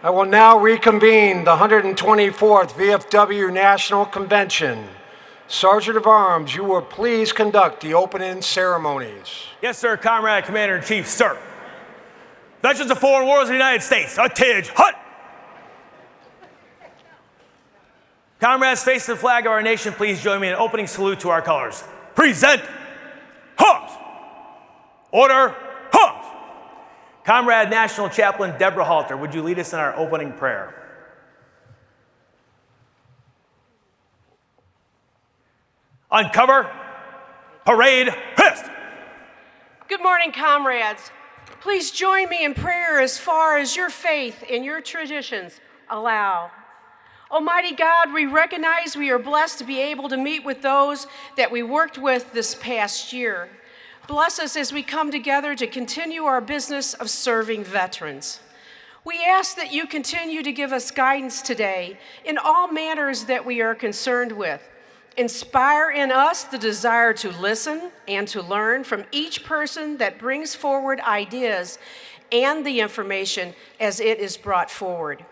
I will now reconvene the 124th VFW National Convention. Sergeant of Arms, you will please conduct the opening ceremonies. Yes, sir, Comrade Commander-in-Chief, sir. Veterans of Foreign Wars of the United States, Atij Hut! Comrades, face the flag of our nation, please join me in an opening salute to our colors. Present arms! Order arms! Comrade National Chaplain Deborah Halter, would you lead us in our opening prayer? Uncover, parade, hist! Good morning, comrades. Please join me in prayer as far as your faith and your traditions allow. Almighty God, we recognize we are blessed to be able to meet with those that we worked with this past year. Bless us as we come together to continue our business of serving veterans. We ask that you continue to give us guidance today in all matters that we are concerned with. Inspire in us the desire to listen and to learn from each person that brings forward ideas and the information as it is brought forward.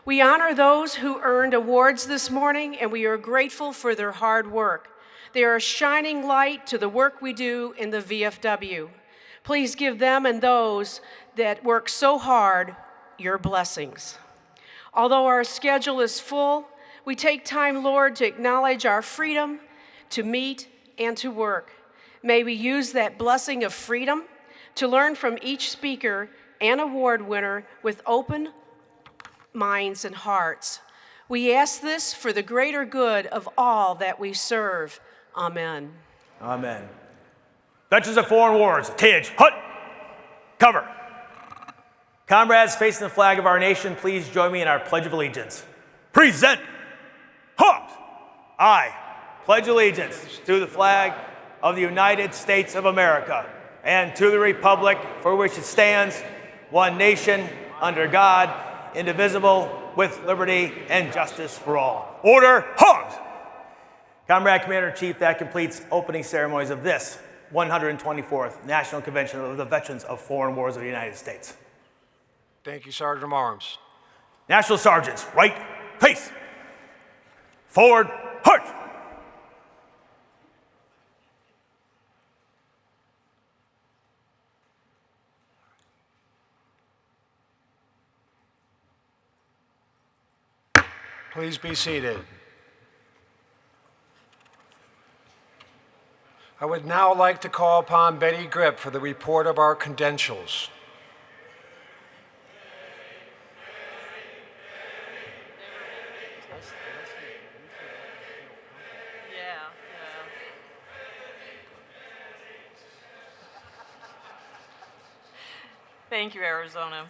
We honor those who earned awards this morning, and we are grateful for their hard work. They are a shining light to the work we do in the VFW. Please give them and those that work so hard your blessings. Although our schedule is full, we take time, Lord, to acknowledge our freedom to meet and to work. May we use that blessing of freedom to learn from each speaker and award winner with open minds and hearts. We ask this for the greater good of all that we serve. Amen. Amen. Veterans of Foreign Wars, Atij Hut! Cover. Comrades facing the flag of our nation, please join me in our Pledge of Allegiance. Present arms! I pledge allegiance to the flag of the United States of America and to the republic for which it stands, one nation, under God, indivisible, with liberty and justice for all. Order arms! Comrade Commander-in-Chief, that completes opening ceremonies of this 124th National Convention of the Veterans of Foreign Wars of the United States. Thank you, Sergeant of Arms. National Sergeants, right face. Forward, march. Please be seated. I would now like to call upon Betty Grip for the report of our credentials. Thank you, Arizona.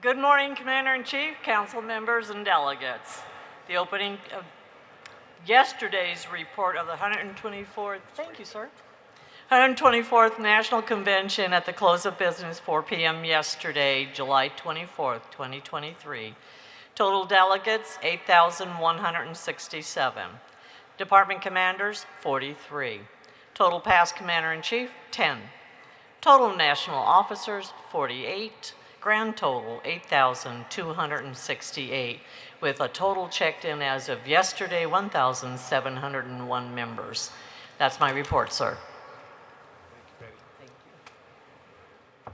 Good morning, Commander-in-Chief, council members, and delegates. The opening of yesterday's report of the 124th, thank you, sir, 124th National Convention at the close of business 4 p.m. yesterday, July 24th, 2023. Total delegates, 8,167. Department commanders, 43. Total past commander-in-chief, 10. Total national officers, 48. Grand total, 8,268, with a total checked in as of yesterday, 1,701 members. That's my report, sir. Thank you.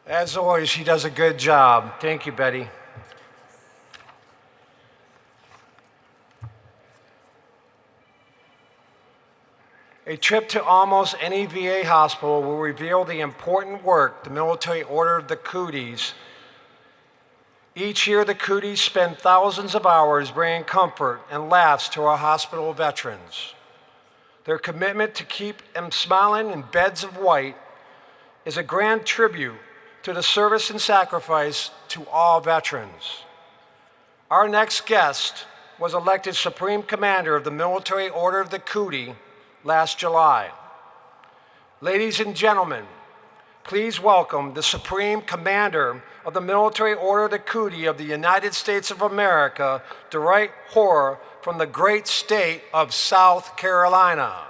As always, she does a good job. Thank you, Betty. A trip to almost any VA hospital will reveal the important work the Military Order of the Cooties. Each year, the Cooties spend thousands of hours bringing comfort and laughs to our hospital veterans. Their commitment to keep them smiling in beds of white is a grand tribute to the service and sacrifice to all veterans. Our next guest was elected Supreme Commander of the Military Order of the Cootie last July. Ladies and gentlemen, please welcome the Supreme Commander of the Military Order of the Cootie of the United States of America, Dwight Hoare, from the great state of South Carolina.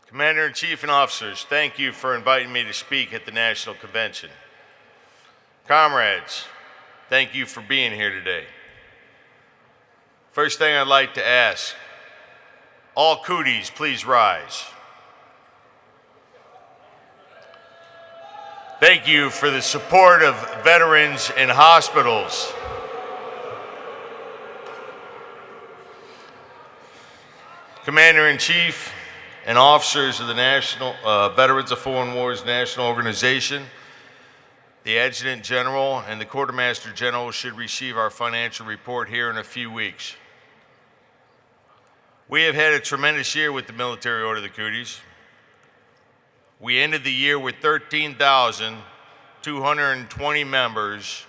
Commander-in-Chief and officers, thank you for inviting me to speak at the National Convention. Comrades, thank you for being here today. First thing I'd like to ask, all cooties, please rise. Thank you for the support of veterans and hospitals. Commander-in-Chief and officers of the National Veterans of Foreign Wars National Organization, the Adjutant General and the Quartermaster General should receive our financial report here in a few weeks. We have had a tremendous year with the Military Order of the Cooties. We ended the year with 13,220 members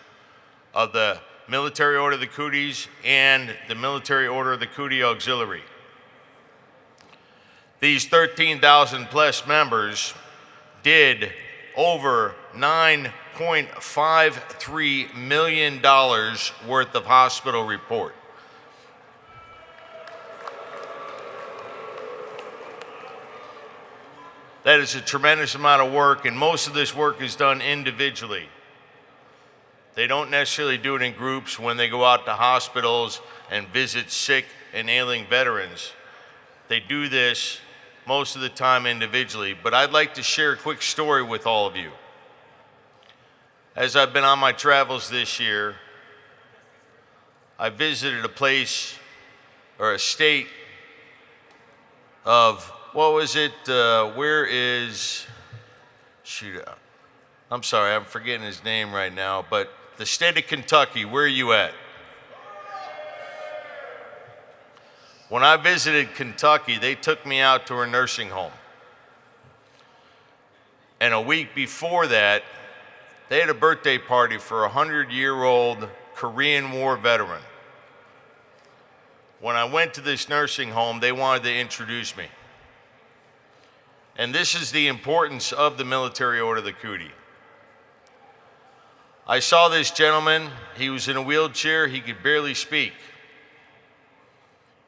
of the Military Order of the Cooties and the Military Order of the Cootie Auxiliary. These 13,000 plus members did over $9.53 million worth of hospital report. That is a tremendous amount of work, and most of this work is done individually. They don't necessarily do it in groups when they go out to hospitals and visit sick and ailing veterans. They do this most of the time individually, but I'd like to share a quick story with all of you. As I've been on my travels this year, I visited a place or a state of, what was it, I'm sorry, I'm forgetting his name right now, but the state of Kentucky, where are you at? When I visited Kentucky, they took me out to a nursing home. And a week before that, they had a birthday party for a 100-year-old Korean War veteran. When I went to this nursing home, they wanted to introduce me. And this is the importance of the Military Order of the Cootie. I saw this gentleman, he was in a wheelchair, he could barely speak.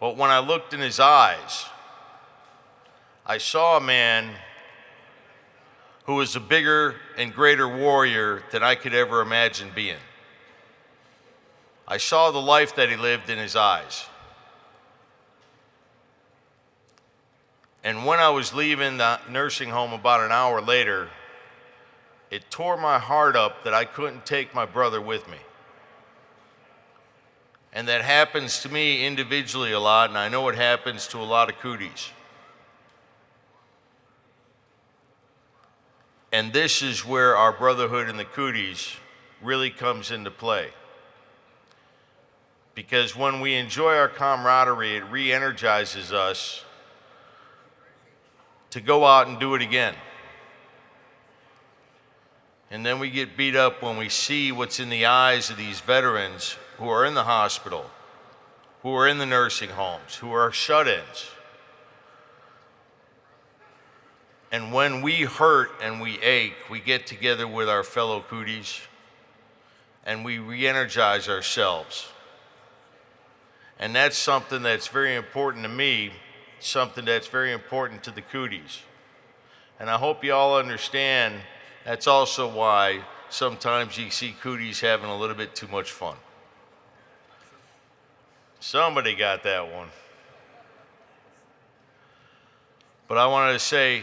But when I looked in his eyes, I saw a man who was a bigger and greater warrior than I could ever imagine being. I saw the life that he lived in his eyes. And when I was leaving the nursing home about an hour later, it tore my heart up that I couldn't take my brother with me. And that happens to me individually a lot, and I know it happens to a lot of cooties. And this is where our brotherhood in the cooties really comes into play. Because when we enjoy our camaraderie, it re-energizes us to go out and do it again. And then we get beat up when we see what's in the eyes of these veterans who are in the hospital, who are in the nursing homes, who are shut-ins. And when we hurt and we ache, we get together with our fellow cooties and we re-energize ourselves. And that's something that's very important to me, something that's very important to the cooties. And I hope you all understand that's also why sometimes you see cooties having a little bit too much fun. Somebody got that one. But I wanted to say,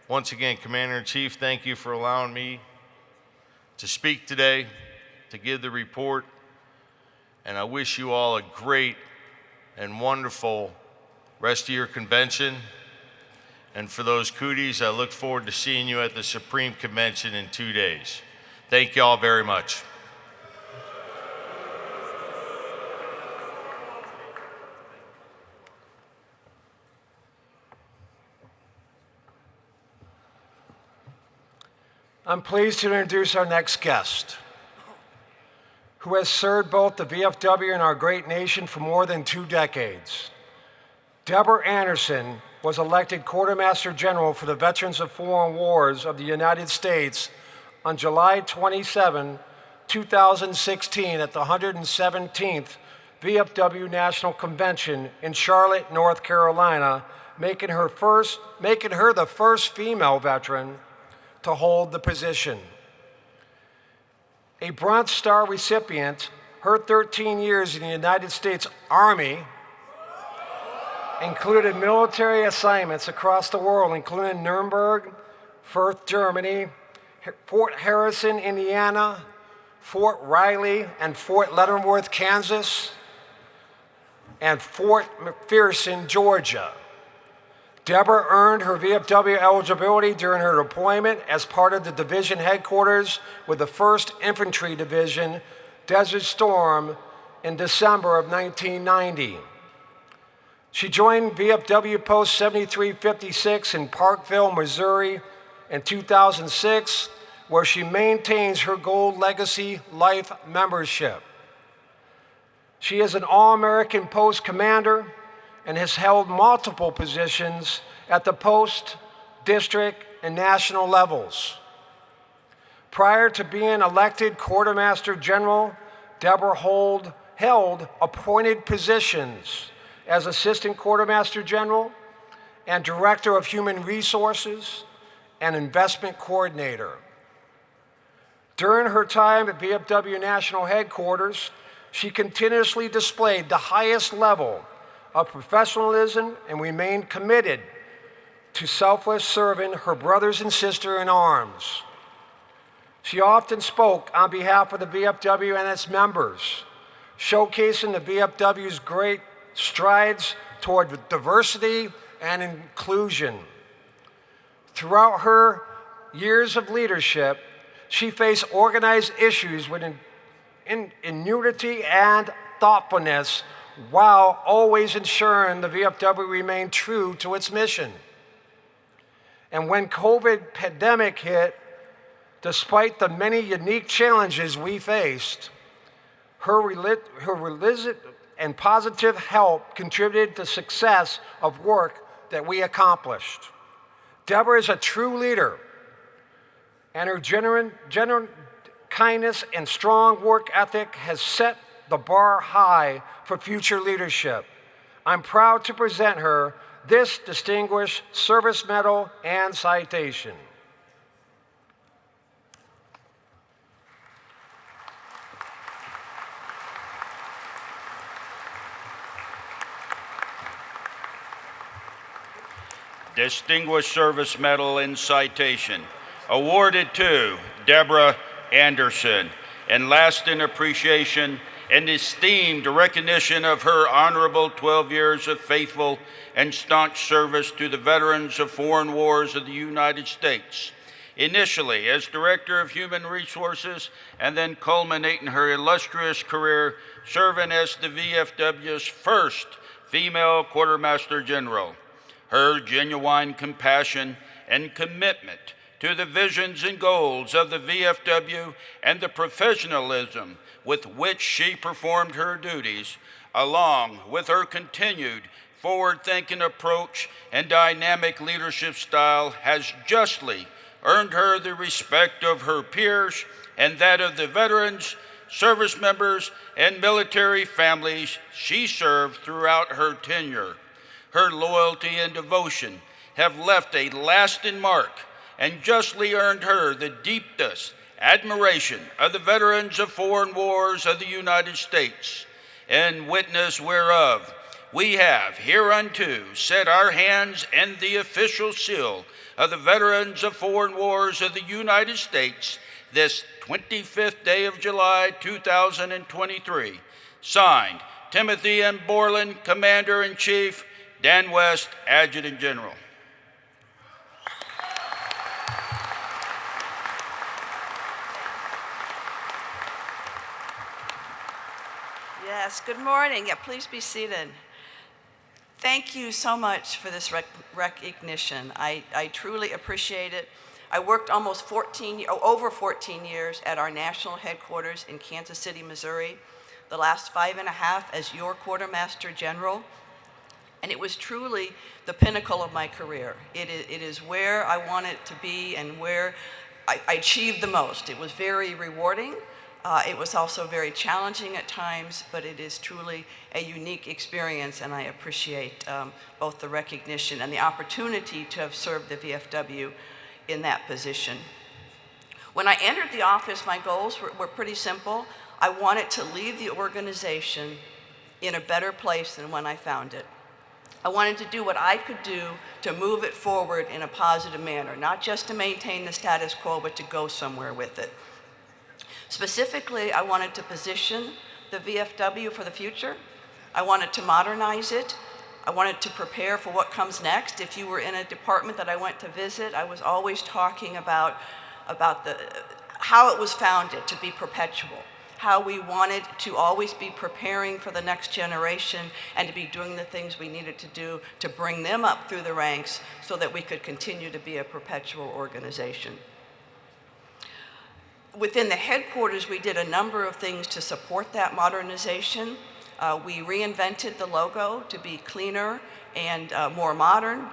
once again, Commander-in-Chief, thank you for allowing me to speak today, to give the report, and I wish you all a great and wonderful rest of your convention. And for those cooties, I look forward to seeing you at the Supreme Convention in 2 days. Thank you all very much. I'm pleased to introduce our next guest, who has served both the VFW and our great nation for more than 2 decades. Deborah Anderson was elected Quartermaster General for the Veterans of Foreign Wars of the United States on July 27, 2016 at the 117th VFW National Convention in Charlotte, North Carolina, making her the first female veteran to hold the position. A Bronze Star recipient, her 13 years in the United States Army included military assignments across the world, including Nuremberg, Fürth, Germany, Fort Harrison, Indiana, Fort Riley and Fort Leavenworth, Kansas, and Fort McPherson, Georgia. Deborah earned her VFW eligibility during her deployment as part of the division headquarters with the 1st Infantry Division, Desert Storm, in December of 1990. She joined VFW Post 7356 in Parkville, Missouri in 2006, where she maintains her Gold Legacy Life membership. She is an All-American Post Commander and has held multiple positions at the post, district, and national levels. Prior to being elected Quartermaster General, Deborah held appointed positions as Assistant Quartermaster General and Director of Human Resources and Investment Coordinator. During her time at VFW National Headquarters, she continuously displayed the highest level of professionalism and remained committed to selfless serving her brothers and sisters in arms. She often spoke on behalf of the VFW and its members, showcasing the VFW's great strides toward diversity and inclusion. Throughout her years of leadership, she faced organized issues with ingenuity and thoughtfulness while always ensuring the VFW remained true to its mission. And when COVID pandemic hit, despite the many unique challenges we faced, her religious and positive help contributed to the success of work that we accomplished. Deborah is a true leader, and her genuine kindness and strong work ethic has set the bar high for future leadership. I'm proud to present her this distinguished service medal and citation. Distinguished Service Medal and Citation, awarded to Deborah Anderson, in lasting appreciation and esteemed recognition of her honorable 12 years of faithful and staunch service to the veterans of foreign wars of the United States, initially as Director of Human Resources and then culminating her illustrious career serving as the VFW's first female Quartermaster General. Her genuine compassion and commitment to the visions and goals of the VFW and the professionalism with which she performed her duties, along with her continued forward-thinking approach and dynamic leadership style, has justly earned her the respect of her peers and that of the veterans, service members, and military families she served throughout her tenure. Her loyalty and devotion have left a lasting mark and justly earned her the deepest admiration of the veterans of foreign wars of the United States, in witness whereof we have hereunto set our hands and the official seal of the veterans of foreign wars of the United States this 25th day of July 2023. Signed, Timothy M. Borland, Commander-in-Chief, Dan West, Adjutant General. Yes, good morning. Yeah, please be seated. Thank you so much for this recognition. I truly appreciate it. I worked over 14 years at our national headquarters in Kansas City, Missouri, the last 5.5 as your Quartermaster General. And it was truly the pinnacle of my career. It is where I wanted to be and where I achieved the most. It was very rewarding. It was also very challenging at times, but it is truly a unique experience, and I appreciate both the recognition and the opportunity to have served the VFW in that position. When I entered the office, my goals were pretty simple. I wanted to leave the organization in a better place than when I found it. I wanted to do what I could do to move it forward in a positive manner, not just to maintain the status quo, but to go somewhere with it. Specifically, I wanted to position the VFW for the future. I wanted to modernize it. I wanted to prepare for what comes next. If you were in a department that I went to visit, I was always talking about how it was founded to be perpetual, how we wanted to always be preparing for the next generation and to be doing the things we needed to do to bring them up through the ranks so that we could continue to be a perpetual organization. Within the headquarters, we did a number of things to support that modernization. We reinvented the logo to be cleaner and more modern.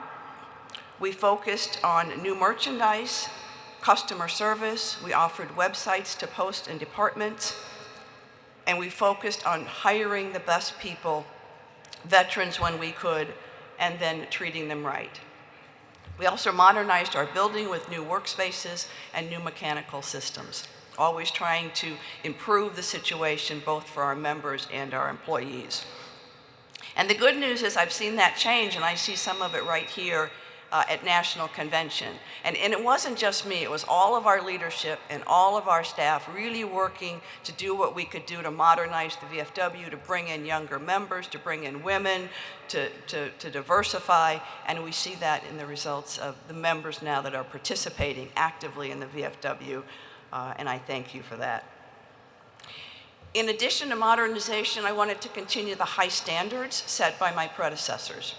We focused on new merchandise, customer service. We offered websites to post and departments. And we focused on hiring the best people, veterans when we could, and then treating them right. We also modernized our building with new workspaces and new mechanical systems, always trying to improve the situation both for our members and our employees. And the good news is I've seen that change, and I see some of it right here at National Convention. And it wasn't just me, it was all of our leadership and all of our staff really working to do what we could do to modernize the VFW, to bring in younger members, to bring in women, to diversify, and we see that in the results of the members now that are participating actively in the VFW, and I thank you for that. In addition to modernization, I wanted to continue the high standards set by my predecessors.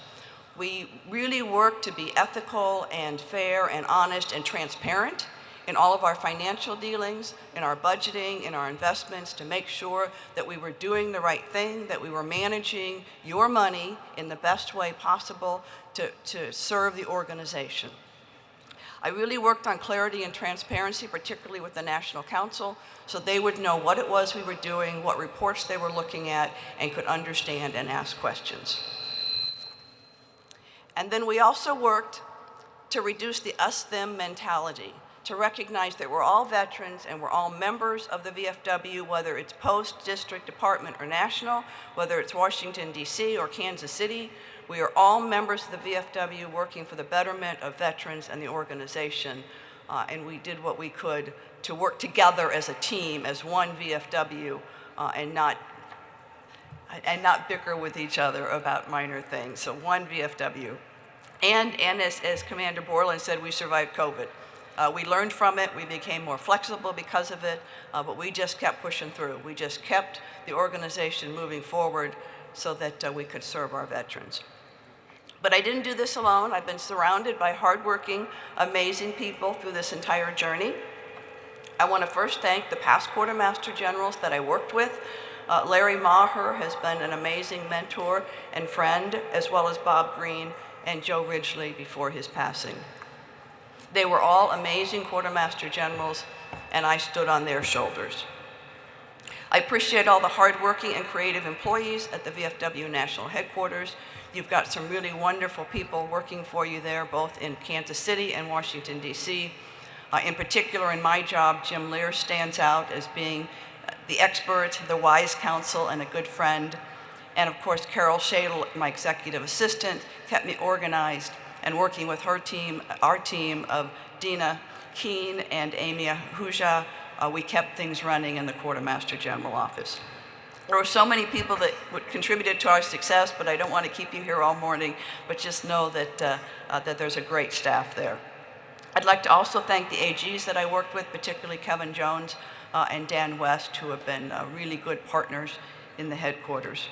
We really worked to be ethical and fair and honest and transparent in all of our financial dealings, in our budgeting, in our investments, to make sure that we were doing the right thing, that we were managing your money in the best way possible to serve the organization. I really worked on clarity and transparency, particularly with the National Council, so they would know what it was we were doing, what reports they were looking at, and could understand and ask questions. And then we also worked to reduce the us-them mentality, to recognize that we're all veterans and we're all members of the VFW, whether it's post, district, department, or national, whether it's Washington, D.C. or Kansas City. We are all members of the VFW working for the betterment of veterans and the organization, and we did what we could to work together as a team, as one VFW, and not bicker with each other about minor things. So one VFW. And as Commander Borland said, we survived COVID. We learned from it, we became more flexible because of it, but we just kept pushing through. We just kept the organization moving forward so that we could serve our veterans. But I didn't do this alone. I've been surrounded by hardworking, amazing people through this entire journey. I want to first thank the past quartermaster generals that I worked with. Larry Maher has been an amazing mentor and friend, as well as Bob Green and Joe Ridgely before his passing. They were all amazing quartermaster generals, and I stood on their shoulders. I appreciate all the hardworking and creative employees at the VFW National Headquarters. You've got some really wonderful people working for you there, both in Kansas City and Washington, D.C. In particular, in my job, Jim Lear stands out as being the expert, the wise counsel, and a good friend. And of course, Carol Shadle, my executive assistant, kept me organized, and working with her team, our team of Dina Keene and Amy Ahuja, we kept things running in the Quartermaster General Office. There were so many people that contributed to our success, but I don't want to keep you here all morning, but just know that, that there's a great staff there. I'd like to also thank the AGs that I worked with, particularly Kevin Jones and Dan West, who have been really good partners in the headquarters.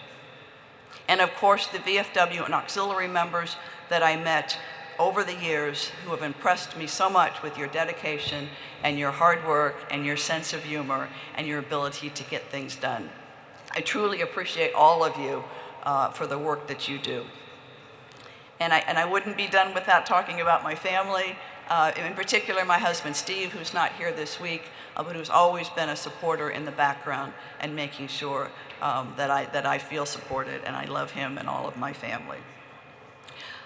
And of course, the VFW and auxiliary members that I met over the years who have impressed me so much with your dedication and your hard work and your sense of humor and your ability to get things done. I truly appreciate all of you for the work that you do. And I wouldn't be done without talking about my family, in particular my husband Steve, who's not here this week, but who's always been a supporter in the background and making sure that I feel supported, and I love him and all of my family.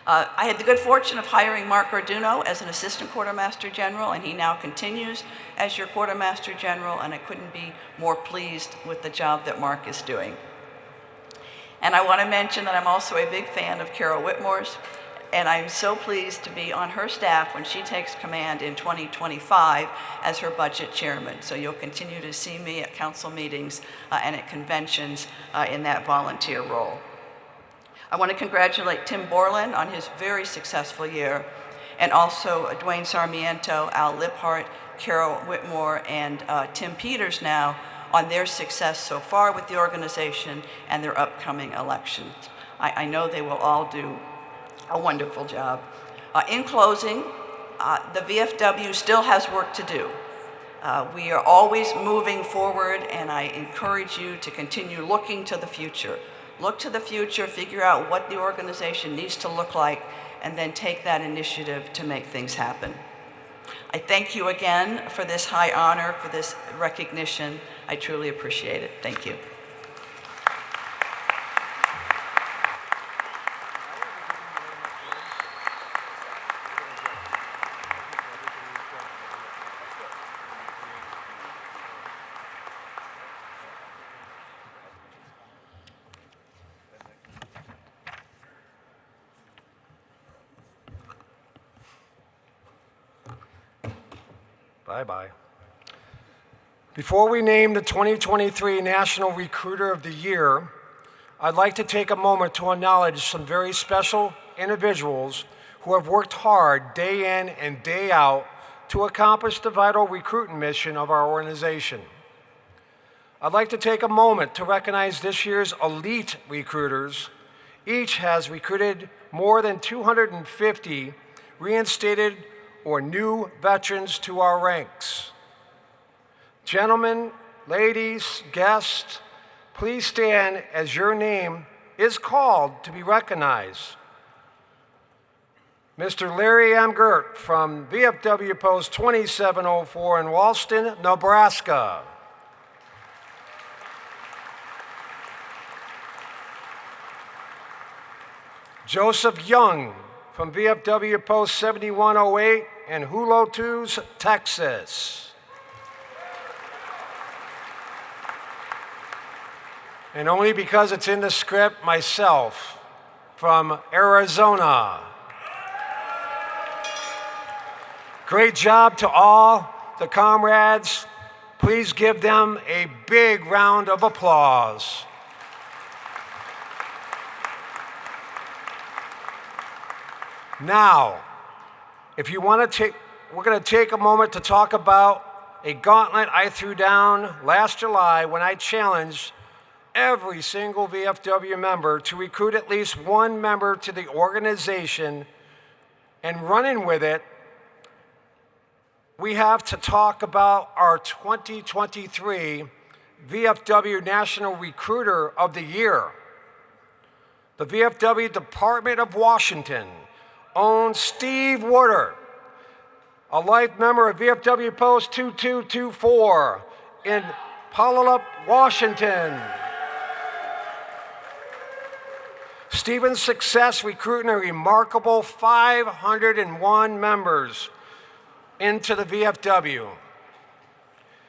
I had the good fortune of hiring Mark Garduno as an Assistant Quartermaster General, and he now continues as your Quartermaster General, and I couldn't be more pleased with the job that Mark is doing. And I want to mention that I'm also a big fan of Carol Whitmore's, and I'm so pleased to be on her staff when she takes command in 2025 as her budget chairman. So you'll continue to see me at council meetings and at conventions in that volunteer role. I want to congratulate Tim Borland on his very successful year, and also Dwayne Sarmiento, Al Liphart, Carol Whitmore, and Tim Peters now on their success so far with the organization and their upcoming elections. I know they will all do a wonderful job. In closing, the VFW still has work to do. We are always moving forward, and I encourage you to continue looking to the future. Look to the future, figure out what the organization needs to look like, and then take that initiative to make things happen. I thank you again for this high honor, for this recognition. I truly appreciate it. Thank you. Bye-bye. Before we name the 2023 National Recruiter of the Year, I'd like to take a moment to acknowledge some very special individuals who have worked hard day in and day out to accomplish the vital recruiting mission of our organization. I'd like to take a moment to recognize this year's elite recruiters. Each has recruited more than 250 reinstated or new veterans to our ranks. Gentlemen, ladies, guests, please stand as your name is called to be recognized. Mr. Larry M. Gert from VFW Post 2704 in Walston, Nebraska. Joseph Young from VFW Post 7108 in Hulotus, Texas. And only because it's in the script, myself from Arizona. Great job to all the comrades. Please give them a big round of applause. Now, if you want to we're going to take a moment to talk about a gauntlet I threw down last July when I challenged every single VFW member to recruit at least one member to the organization, and running with it, we have to talk about our 2023 VFW National Recruiter of the Year. The VFW Department of Washington owns Steve Woodard, a life member of VFW Post 2224 in Puyallup, Washington. Stephen's success recruiting a remarkable 501 members into the VFW.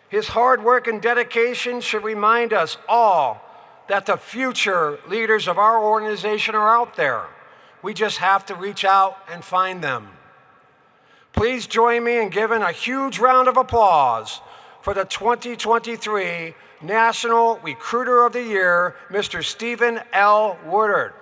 His hard work and dedication should remind us all that the future leaders of our organization are out there. We just have to reach out and find them. Please join me in giving a huge round of applause for the 2023 National Recruiter of the Year, Mr. Stephen L. Woodard.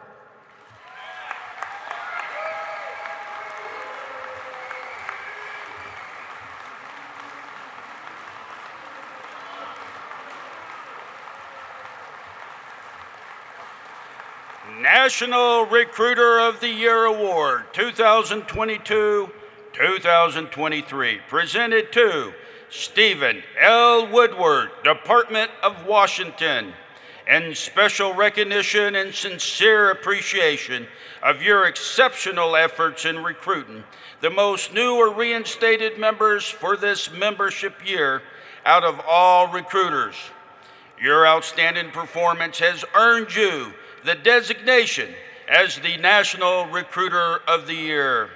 National Recruiter of the Year Award 2022-2023, presented to Stephen L. Woodward, Department of Washington, and special recognition and sincere appreciation of your exceptional efforts in recruiting the most new or reinstated members for this membership year out of all recruiters. Your outstanding performance has earned you the designation as the National Recruiter of the Year.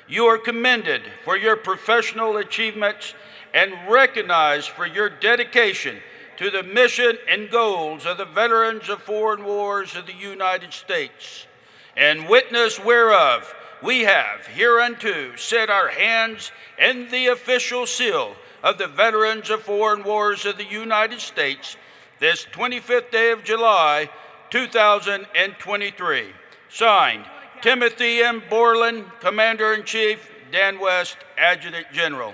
You are commended for your professional achievements and recognized for your dedication to the mission and goals of the Veterans of Foreign Wars of the United States. And witness whereof we have hereunto set our hands and the official seal of the Veterans of Foreign Wars of the United States this 25th day of July, 2023. Signed, Timothy M. Borland, Commander-in-Chief, Dan West, Adjutant General.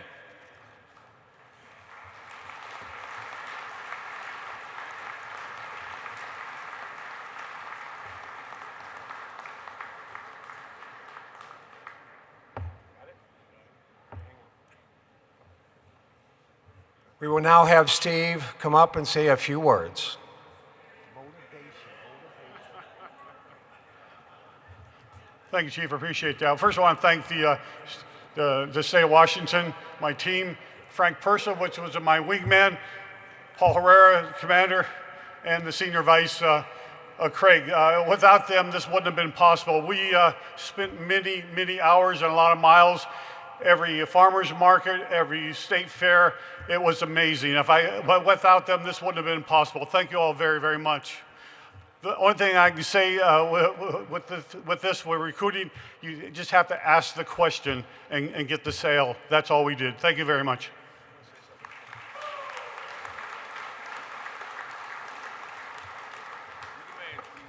We will now have Steve come up and say a few words. Thank you, Chief. I appreciate that. First, I want to thank the state of Washington, my team, Frank Persa, which was my wingman, Paul Herrera, commander, and the senior vice, Craig. Without them, this wouldn't have been possible. We spent many hours and a lot of miles, every farmer's market, every state fair. It was amazing. But without them, this wouldn't have been possible. Thank you all very, very much. The only thing I can say with this, we're recruiting, you just have to ask the question and get the sale. That's all we did. Thank you very much.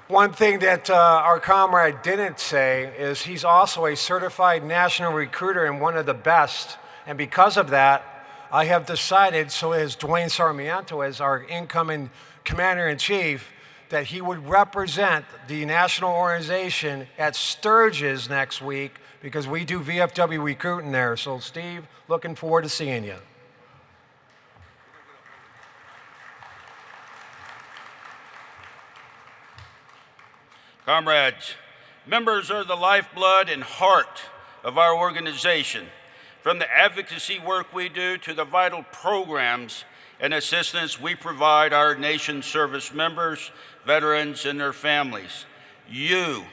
One thing that our comrade didn't say is he's also a certified national recruiter and one of the best. And because of that, I have decided, so as Dwayne Sarmiento, as our incoming commander-in-chief, that he would represent the national organization at Sturgis next week because we do VFW recruiting there. So, Steve, looking forward to seeing you. Comrades, members are the lifeblood and heart of our organization. From the advocacy work we do to the vital programs and assistance we provide our nation's service members, veterans, and their families. You,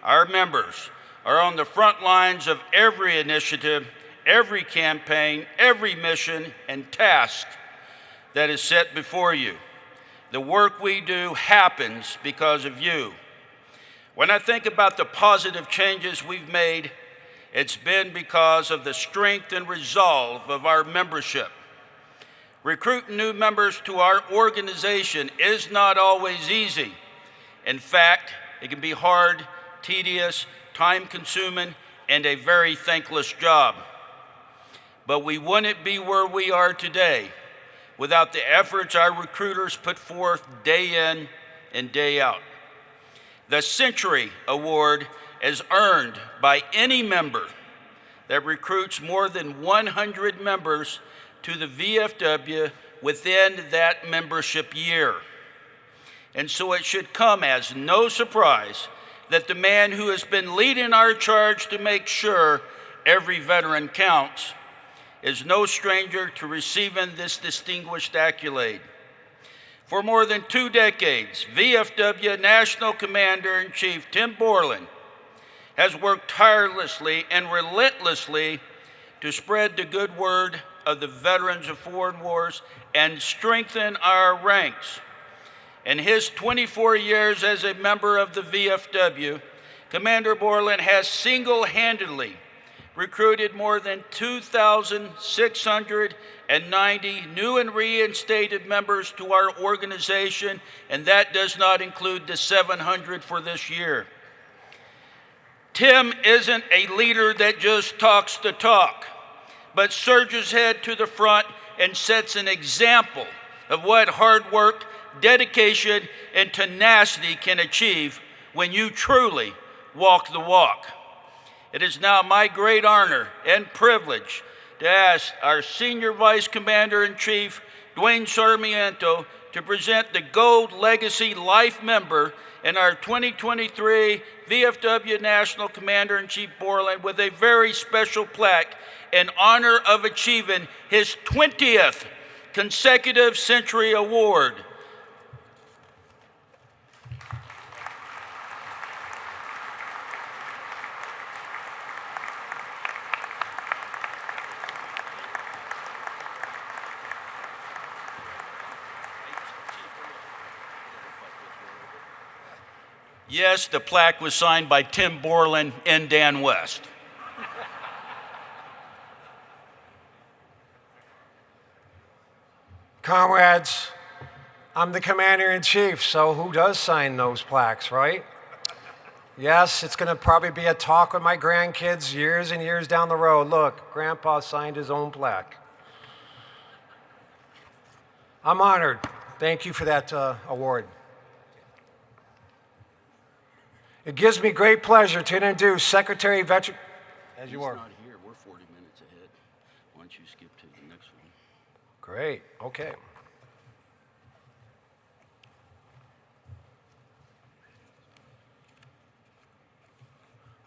our members, are on the front lines of every initiative, every campaign, every mission, and task that is set before you. The work we do happens because of you. When I think about the positive changes we've made, it's been because of the strength and resolve of our membership. Recruiting new members to our organization is not always easy. In fact, it can be hard, tedious, time-consuming, and a very thankless job. But we wouldn't be where we are today without the efforts our recruiters put forth day in and day out. The Century Award is earned by any member that recruits more than 100 members to the VFW within that membership year. And so it should come as no surprise that the man who has been leading our charge to make sure every veteran counts is no stranger to receiving this distinguished accolade. For more than 2 decades, VFW National Commander-in-Chief Tim Borland has worked tirelessly and relentlessly to spread the good word of the Veterans of Foreign Wars and strengthen our ranks. In his 24 years as a member of the VFW, Commander Borland has single-handedly recruited more than 2,690 new and reinstated members to our organization, and that does not include the 700 for this year. Tim isn't a leader that just talks the talk, but surges ahead to the front and sets an example of what hard work, dedication, and tenacity can achieve when you truly walk the walk. It is now my great honor and privilege to ask our Senior Vice Commander-in-Chief, Dwayne Sarmiento, to present the Gold Legacy Life Member in our 2023 VFW National Commander-in-Chief Borland with a very special plaque in honor of achieving his 20th consecutive Century Award. Yes, the plaque was signed by Tim Borland and Dan West. Comrades, I'm the Commander-in-Chief, so who does sign those plaques, right? Yes, it's going to probably be a talk with my grandkids years and years down the road. Look, Grandpa signed his own plaque. I'm honored. Thank you for that award. It gives me great pleasure to introduce Secretary Veteran. As you are. He's not here. We're 40 minutes ahead. Why don't you skip to the next one? Great. Okay.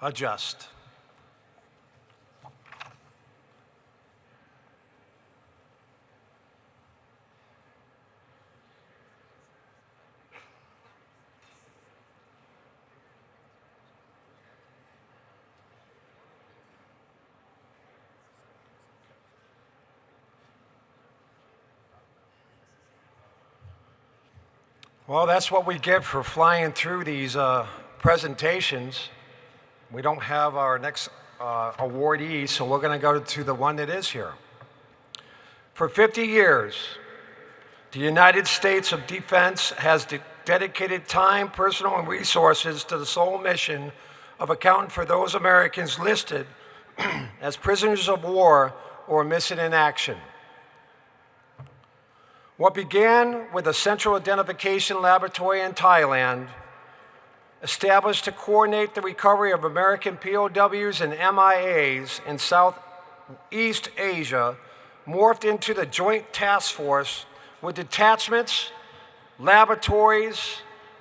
Adjust. Well, that's what we get for flying through these presentations. We don't have our next awardee, so we're going to go to the one that is here. For 50 years, the United States of Defense has dedicated time, personal, and resources to the sole mission of accounting for those Americans listed as prisoners of war or missing in action. What began with a central identification laboratory in Thailand, established to coordinate the recovery of American POWs and MIAs in Southeast Asia, morphed into the Joint Task Force with detachments, laboratories,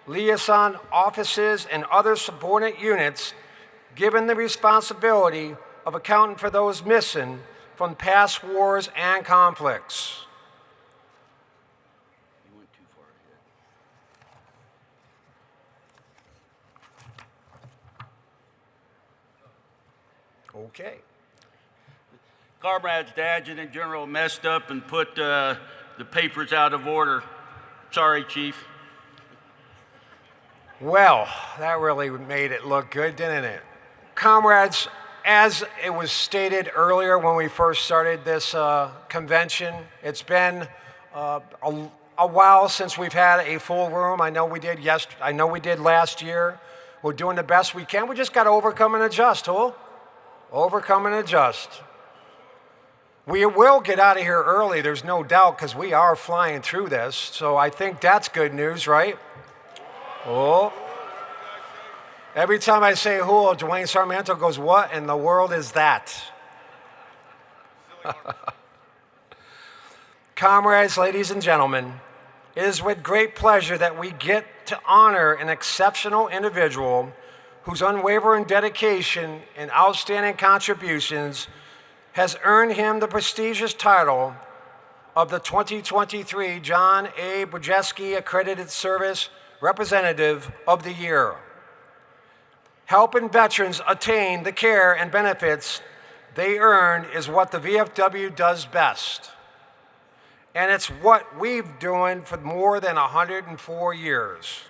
liaison offices, and other subordinate units given the responsibility of accounting for those missing from past wars and conflicts. Okay. Comrades, the Adjutant General messed up and put the papers out of order. Sorry, Chief. Well, that really made it look good, didn't it? Comrades, as it was stated earlier when we first started this convention, it's been a while since we've had a full room. I know we did last year. We're doing the best we can. We just got to overcome and adjust, huh? Overcome and adjust. We will get out of here early, there's no doubt, because we are flying through this. So I think that's good news, right? Oh. Every time I say who, Dwayne Sarmiento goes, what in the world is that? Comrades, ladies and gentlemen, it is with great pleasure that we get to honor an exceptional individual whose unwavering dedication and outstanding contributions has earned him the prestigious title of the 2023 John A. Bujeski Accredited Service Representative of the Year. Helping veterans attain the care and benefits they earned is what the VFW does best. And it's what we've been doing for more than 104 years.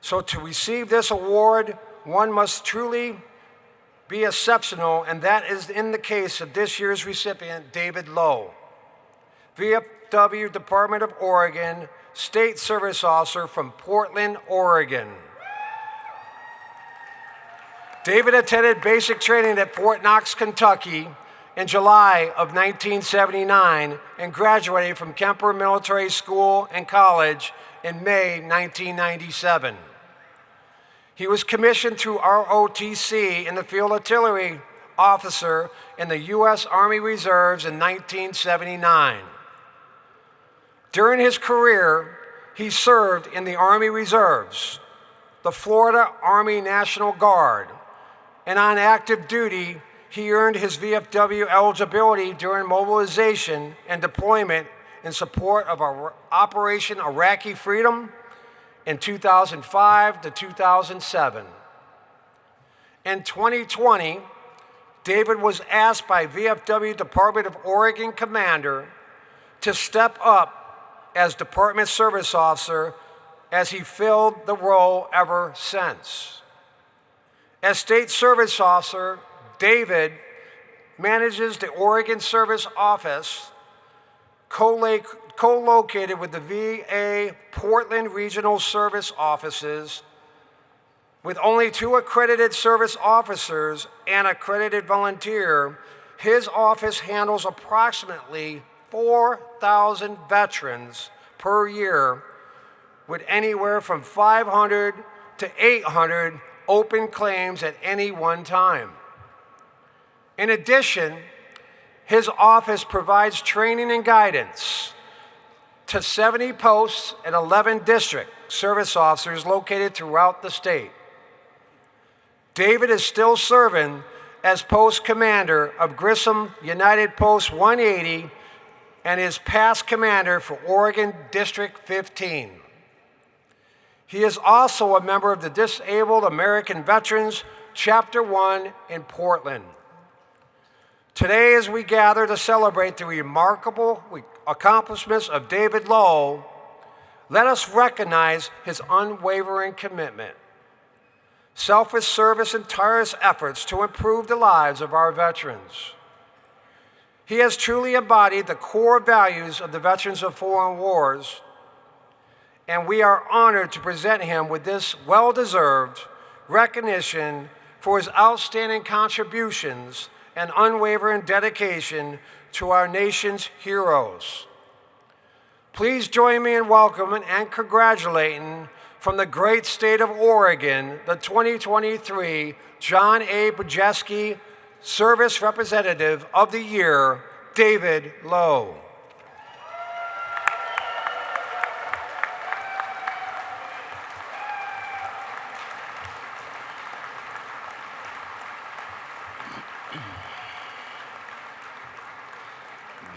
So to receive this award, one must truly be exceptional, and that is in the case of this year's recipient, David Lowe, VFW Department of Oregon State Service Officer from Portland, Oregon. David attended basic training at Fort Knox, Kentucky in July of 1979 and graduated from Kemper Military School and College in May 1997. He was commissioned through ROTC in the Field Artillery Officer in the U.S. Army Reserves in 1979. During his career, he served in the Army Reserves, the Florida Army National Guard, and on active duty, he earned his VFW eligibility during mobilization and deployment in support of our Operation Iraqi Freedom in 2005 to 2007. In 2020, David was asked by VFW Department of Oregon Commander to step up as Department Service Officer as he filled the role ever since. As State Service Officer, David manages the Oregon Service Office, co-located with the VA Portland Regional Service Offices. With only 2 accredited service officers and accredited volunteer, his office handles approximately 4,000 veterans per year, with anywhere from 500 to 800 open claims at any one time. In addition, his office provides training and guidance to 70 posts and 11 district service officers located throughout the state. David is still serving as post commander of Grissom United Post 180 and is past commander for Oregon District 15. He is also a member of the Disabled American Veterans Chapter 1 in Portland. Today, as we gather to celebrate the remarkable accomplishments of David Lowe, let us recognize his unwavering commitment, selfless service, and tireless efforts to improve the lives of our veterans. He has truly embodied the core values of the Veterans of Foreign Wars, and we are honored to present him with this well-deserved recognition for his outstanding contributions and unwavering dedication to our nation's heroes. Please join me in welcoming and congratulating from the great state of Oregon, the 2023 John A. Bujeski Service Representative of the Year, David Lowe.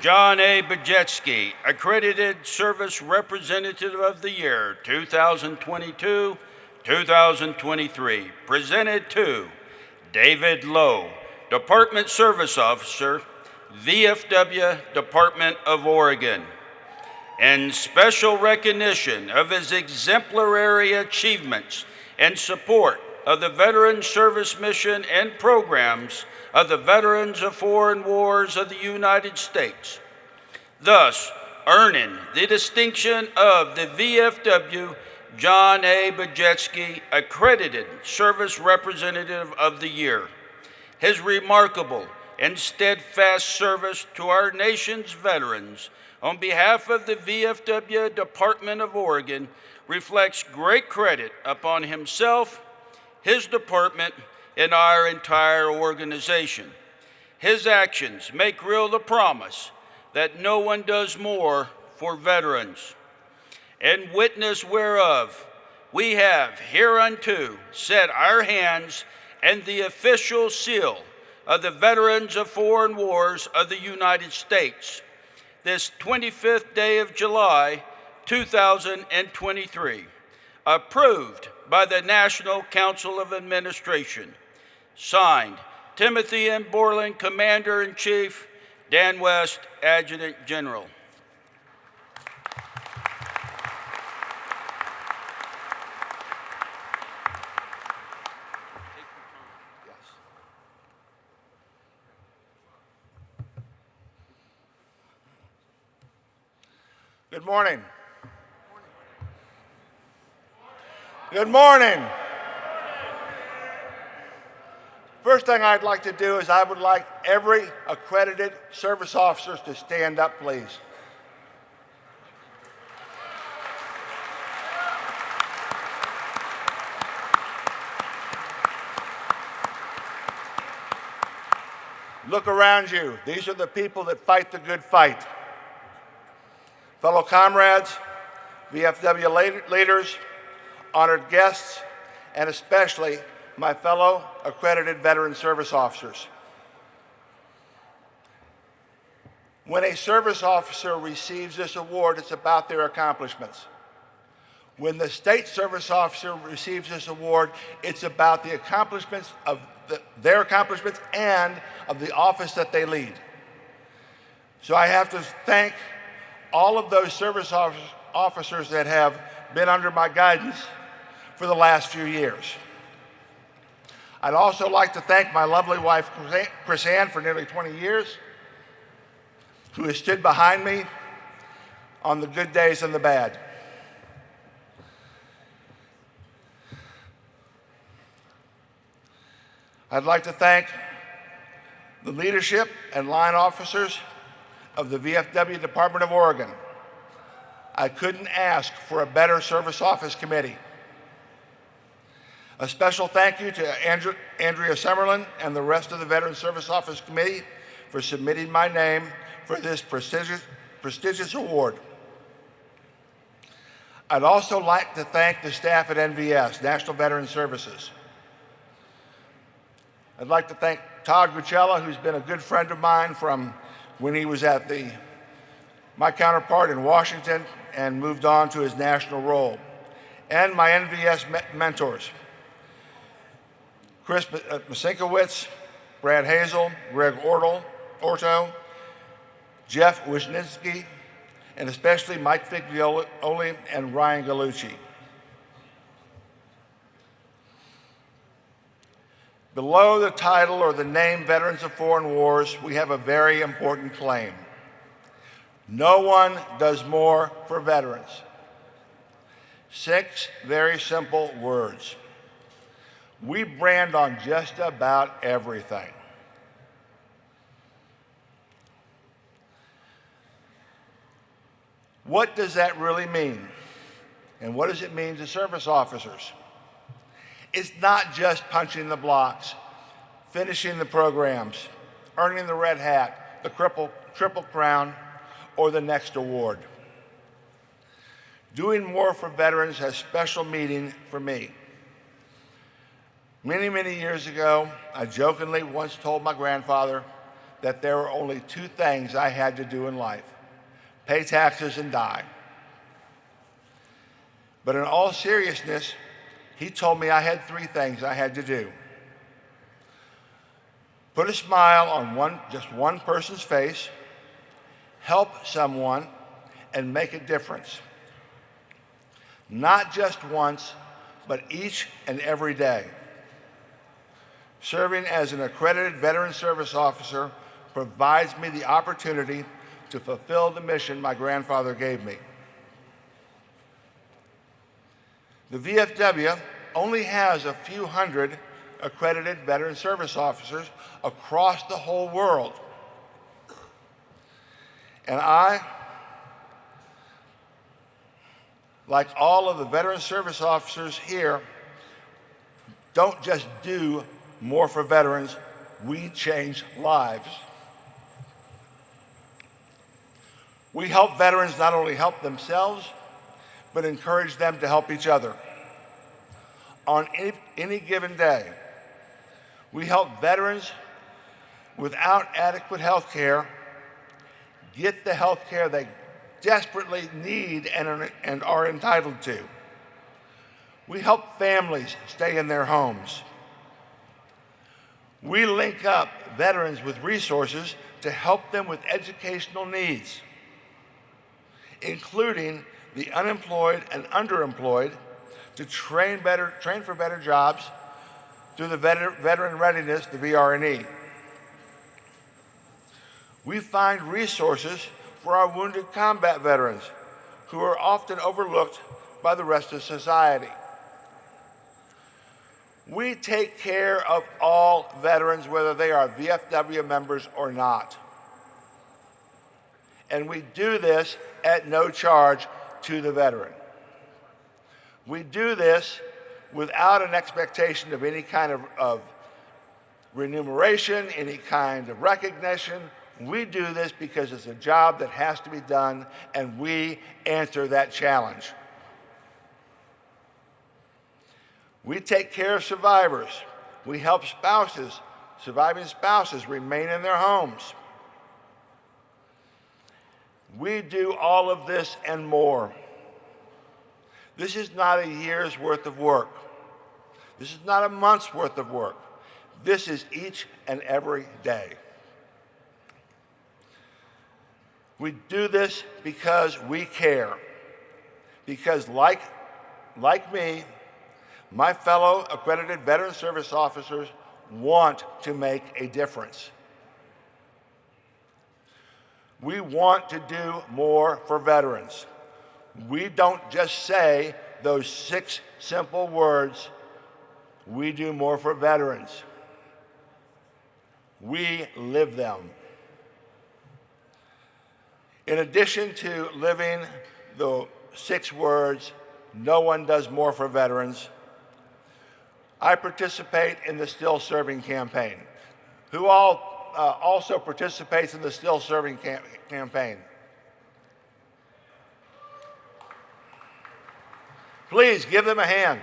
John A. Bujeski, Accredited Service Representative of the Year, 2022-2023, presented to David Lowe, Department Service Officer, VFW Department of Oregon. In special recognition of his exemplary achievements and support of the Veteran Service Mission and programs of the Veterans of Foreign Wars of the United States, thus earning the distinction of the VFW John A. Bujeski Accredited Service Representative of the Year. His remarkable and steadfast service to our nation's veterans on behalf of the VFW Department of Oregon reflects great credit upon himself, his department, and our entire organization. His actions make real the promise that no one does more for veterans. In witness whereof, we have hereunto set our hands and the official seal of the Veterans of Foreign Wars of the United States, this 25th day of July, 2023, approved by the National Council of Administration. Signed, Timothy M. Borland, Commander-in-Chief, Dan West, Adjutant General. Good morning. Good morning. First thing I'd like to do is I would like every accredited service officers to stand up, please. Look around you. These are the people that fight the good fight. Fellow comrades, VFW leaders, honored guests, and especially my fellow accredited veteran service officers. When a service officer receives this award, it's about their accomplishments. When the state service officer receives this award, it's about the accomplishments of their accomplishments and of the office that they lead. So I have to thank all of those service officers that have been under my guidance for the last few years. I'd also like to thank my lovely wife, Chris Ann, for nearly 20 years, who has stood behind me on the good days and the bad. I'd like to thank the leadership and line officers of the VFW Department of Oregon. I couldn't ask for a better service office committee. A special thank you to Andrea Summerlin and the rest of the Veteran Service Office Committee for submitting my name for this prestigious award. I'd also like to thank the staff at NVS, National Veteran Services. I'd like to thank Todd Guccella, who's been a good friend of mine from when he was at my counterpart in Washington and moved on to his national role, and my NVS mentors, Chris Masinkowitz, Brad Hazel, Greg Orto, Jeff Wisniewski, and especially Mike Figlioli and Ryan Gallucci. Below the title or the name Veterans of Foreign Wars, we have a very important claim. No one does more for veterans. 6 very simple words. We brand on just about everything. What does that really mean? And what does it mean to service officers? It's not just punching the blocks, finishing the programs, earning the red hat, the triple crown, or the next award. Doing more for veterans has special meaning for me. Many, many years ago, I jokingly once told my grandfather that there were only 2 things I had to do in life: pay taxes and die. But in all seriousness, he told me I had 3 things I had to do: put a smile on just one person's face, help someone, and make a difference. Not just once, but each and every day. Serving as an accredited veteran service officer provides me the opportunity to fulfill the mission my grandfather gave me. The VFW only has a few hundred accredited veteran service officers across the whole world. And I, like all of the veteran service officers here, don't just do more for veterans, we change lives. We help veterans not only help themselves, but encourage them to help each other. On any given day, we help veterans without adequate health care get the health care they desperately need and are entitled to. We help families stay in their homes. We link up veterans with resources to help them with educational needs, including the unemployed and underemployed, to train for better jobs through the Veteran Readiness, the VRNE. We find resources for our wounded combat veterans who are often overlooked by the rest of society. We take care of all veterans, whether they are VFW members or not. And we do this at no charge to the veteran. We do this without an expectation of any kind of remuneration, any kind of recognition. We do this because it's a job that has to be done, and we answer that challenge. We take care of survivors. We help surviving spouses remain in their homes. We do all of this and more. This is not a year's worth of work. This is not a month's worth of work. This is each and every day. We do this because we care. Because like me, my fellow accredited veteran service officers want to make a difference. We want to do more for veterans. We don't just say those 6 simple words, we do more for veterans. We live them. In addition to living the 6 words, no one does more for veterans, I participate in the Still Serving campaign. Who all also participates in the Still Serving campaign? Please give them a hand.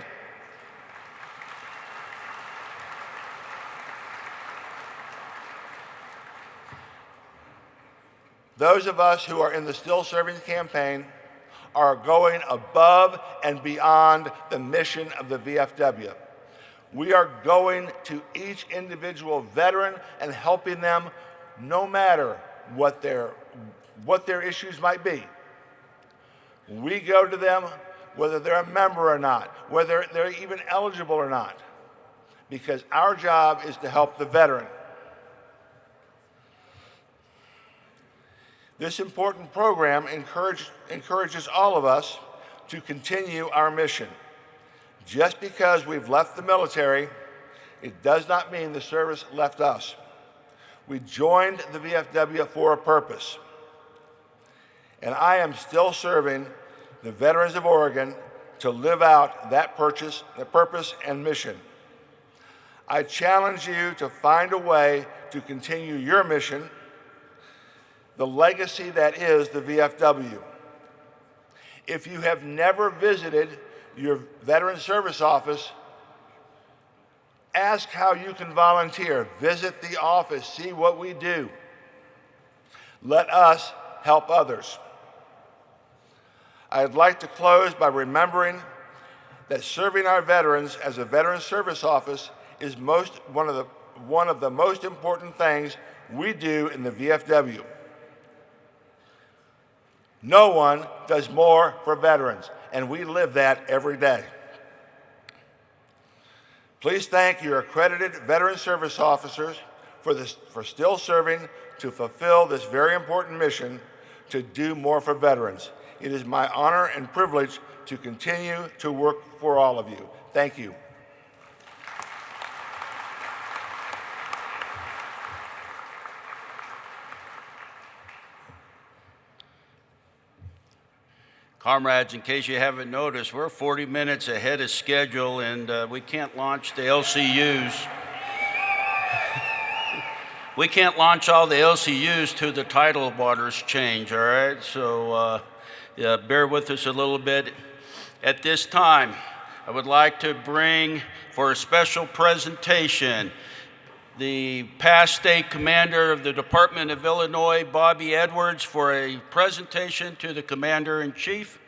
Those of us who are in the Still Serving campaign are going above and beyond the mission of the VFW. We are going to each individual veteran and helping them no matter what their issues might be. We go to them whether they're a member or not, whether they're even eligible or not, because our job is to help the veteran. This important program encourages all of us to continue our mission. Just because we've left the military, it does not mean the service left us. We joined the VFW for a purpose. And I am still serving the veterans of Oregon to live out that purpose and mission. I challenge you to find a way to continue your mission, the legacy that is the VFW. If you have never visited your Veteran Service Office, ask how you can volunteer. Visit the office, see what we do. Let us help others. I'd like to close by remembering that serving our veterans as a Veteran Service Office is one of the most important things we do in the VFW. No one does more for veterans, and we live that every day. Please thank your accredited Veteran Service Officers for still serving to fulfill this very important mission to do more for veterans. It is my honor and privilege to continue to work for all of you. Thank you. Comrades, in case you haven't noticed, we're 40 minutes ahead of schedule, and we can't launch the LCUs. We can't launch all the LCUs till the tidal waters change, all right? So bear with us a little bit. At this time, I would like to bring for a special presentation the past state commander of the Department of Illinois, Bobby Edwards, for a presentation to the Commander-in-Chief.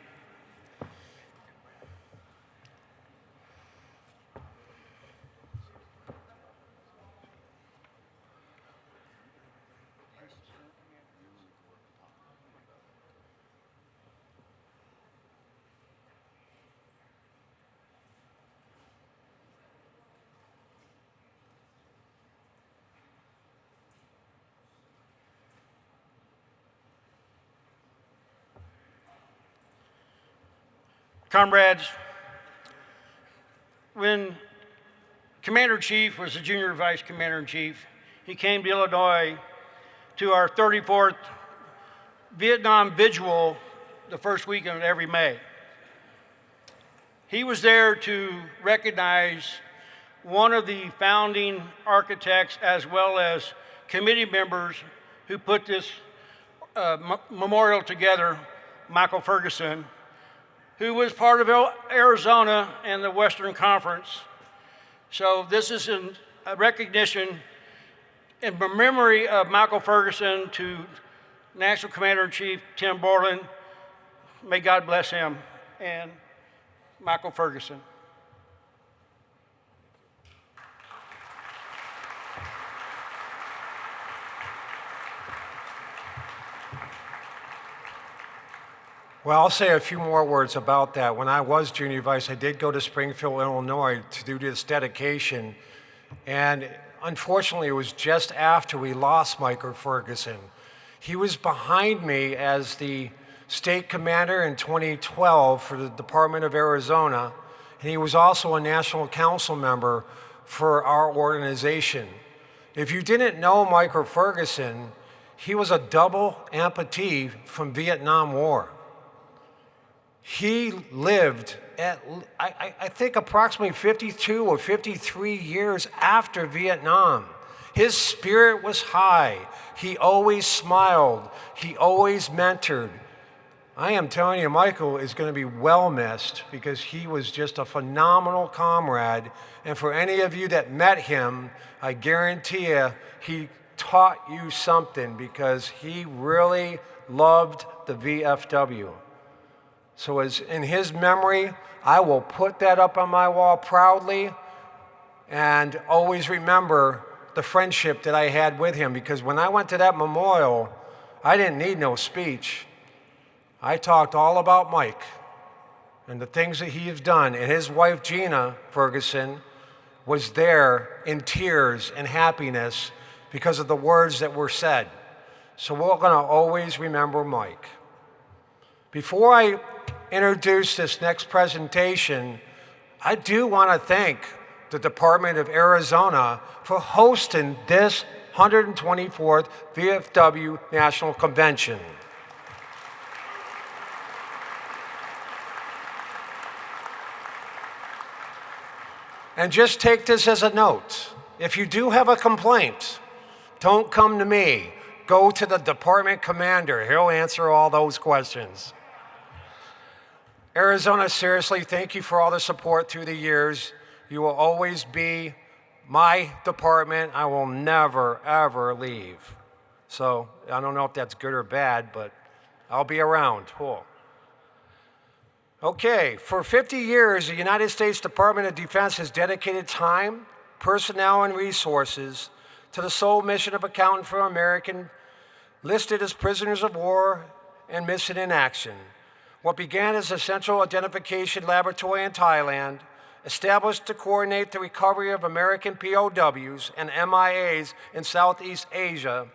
Comrades, when Commander-in-Chief was the Junior Vice Commander-in-Chief, he came to Illinois to our 34th Vietnam Vigil the first weekend of every May. He was there to recognize one of the founding architects as well as committee members who put this memorial together, Michael Ferguson, who was part of Arizona and the Western Conference. So this is a recognition in memory of Michael Ferguson to National Commander-in-Chief Tim Borland, may God bless him, and Michael Ferguson. Well, I'll say a few more words about that. When I was junior vice, I did go to Springfield, Illinois to do this dedication. And unfortunately, it was just after we lost Michael Ferguson. He was behind me as the state commander in 2012 for the Department of Arizona. And he was also a national council member for our organization. If you didn't know Michael Ferguson, he was a double amputee from Vietnam War. He lived at, I think, approximately 52 or 53 years after Vietnam. His spirit was high. He always smiled. He always mentored. I am telling you, Michael is going to be well missed because he was just a phenomenal comrade. And for any of you that met him, I guarantee you, he taught you something because he really loved the VFW. So as in his memory, I will put that up on my wall proudly and always remember the friendship that I had with him, because when I went to that memorial, I didn't need no speech. I talked all about Mike and the things that he has done, and his wife Gina Ferguson was there in tears and happiness because of the words that were said. So we're going to always remember Mike. Before I introduce this next presentation, I do want to thank the Department of Arizona for hosting this 124th VFW National Convention. And just take this as a note. If you do have a complaint, don't come to me. Go to the department commander. He'll answer all those questions. Arizona, seriously, thank you for all the support through the years. You will always be my department. I will never, ever leave. So I don't know if that's good or bad, but I'll be around. Cool. Okay, for 50 years, the United States Department of Defense has dedicated time, personnel, and resources to the sole mission of accounting for Americans listed as prisoners of war and missing in action. What began as a central identification laboratory in Thailand, established to coordinate the recovery of American POWs and MIAs in Southeast Asia,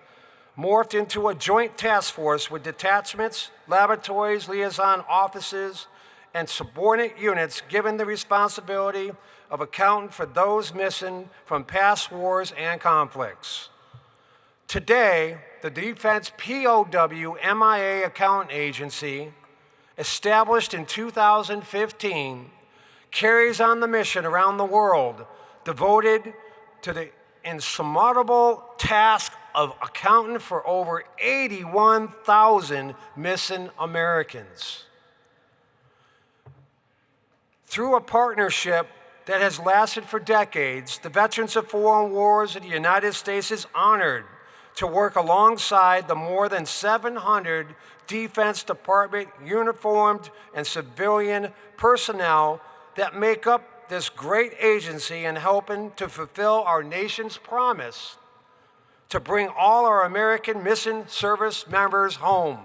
morphed into a joint task force with detachments, laboratories, liaison offices, and subordinate units given the responsibility of accounting for those missing from past wars and conflicts. Today, the Defense POW MIA Accounting Agency, established in 2015, carries on the mission around the world devoted to the insurmountable task of accounting for over 81,000 missing Americans. Through a partnership that has lasted for decades, the Veterans of Foreign Wars of the United States is honored to work alongside the more than 700 Defense Department uniformed and civilian personnel that make up this great agency in helping to fulfill our nation's promise to bring all our American missing service members home.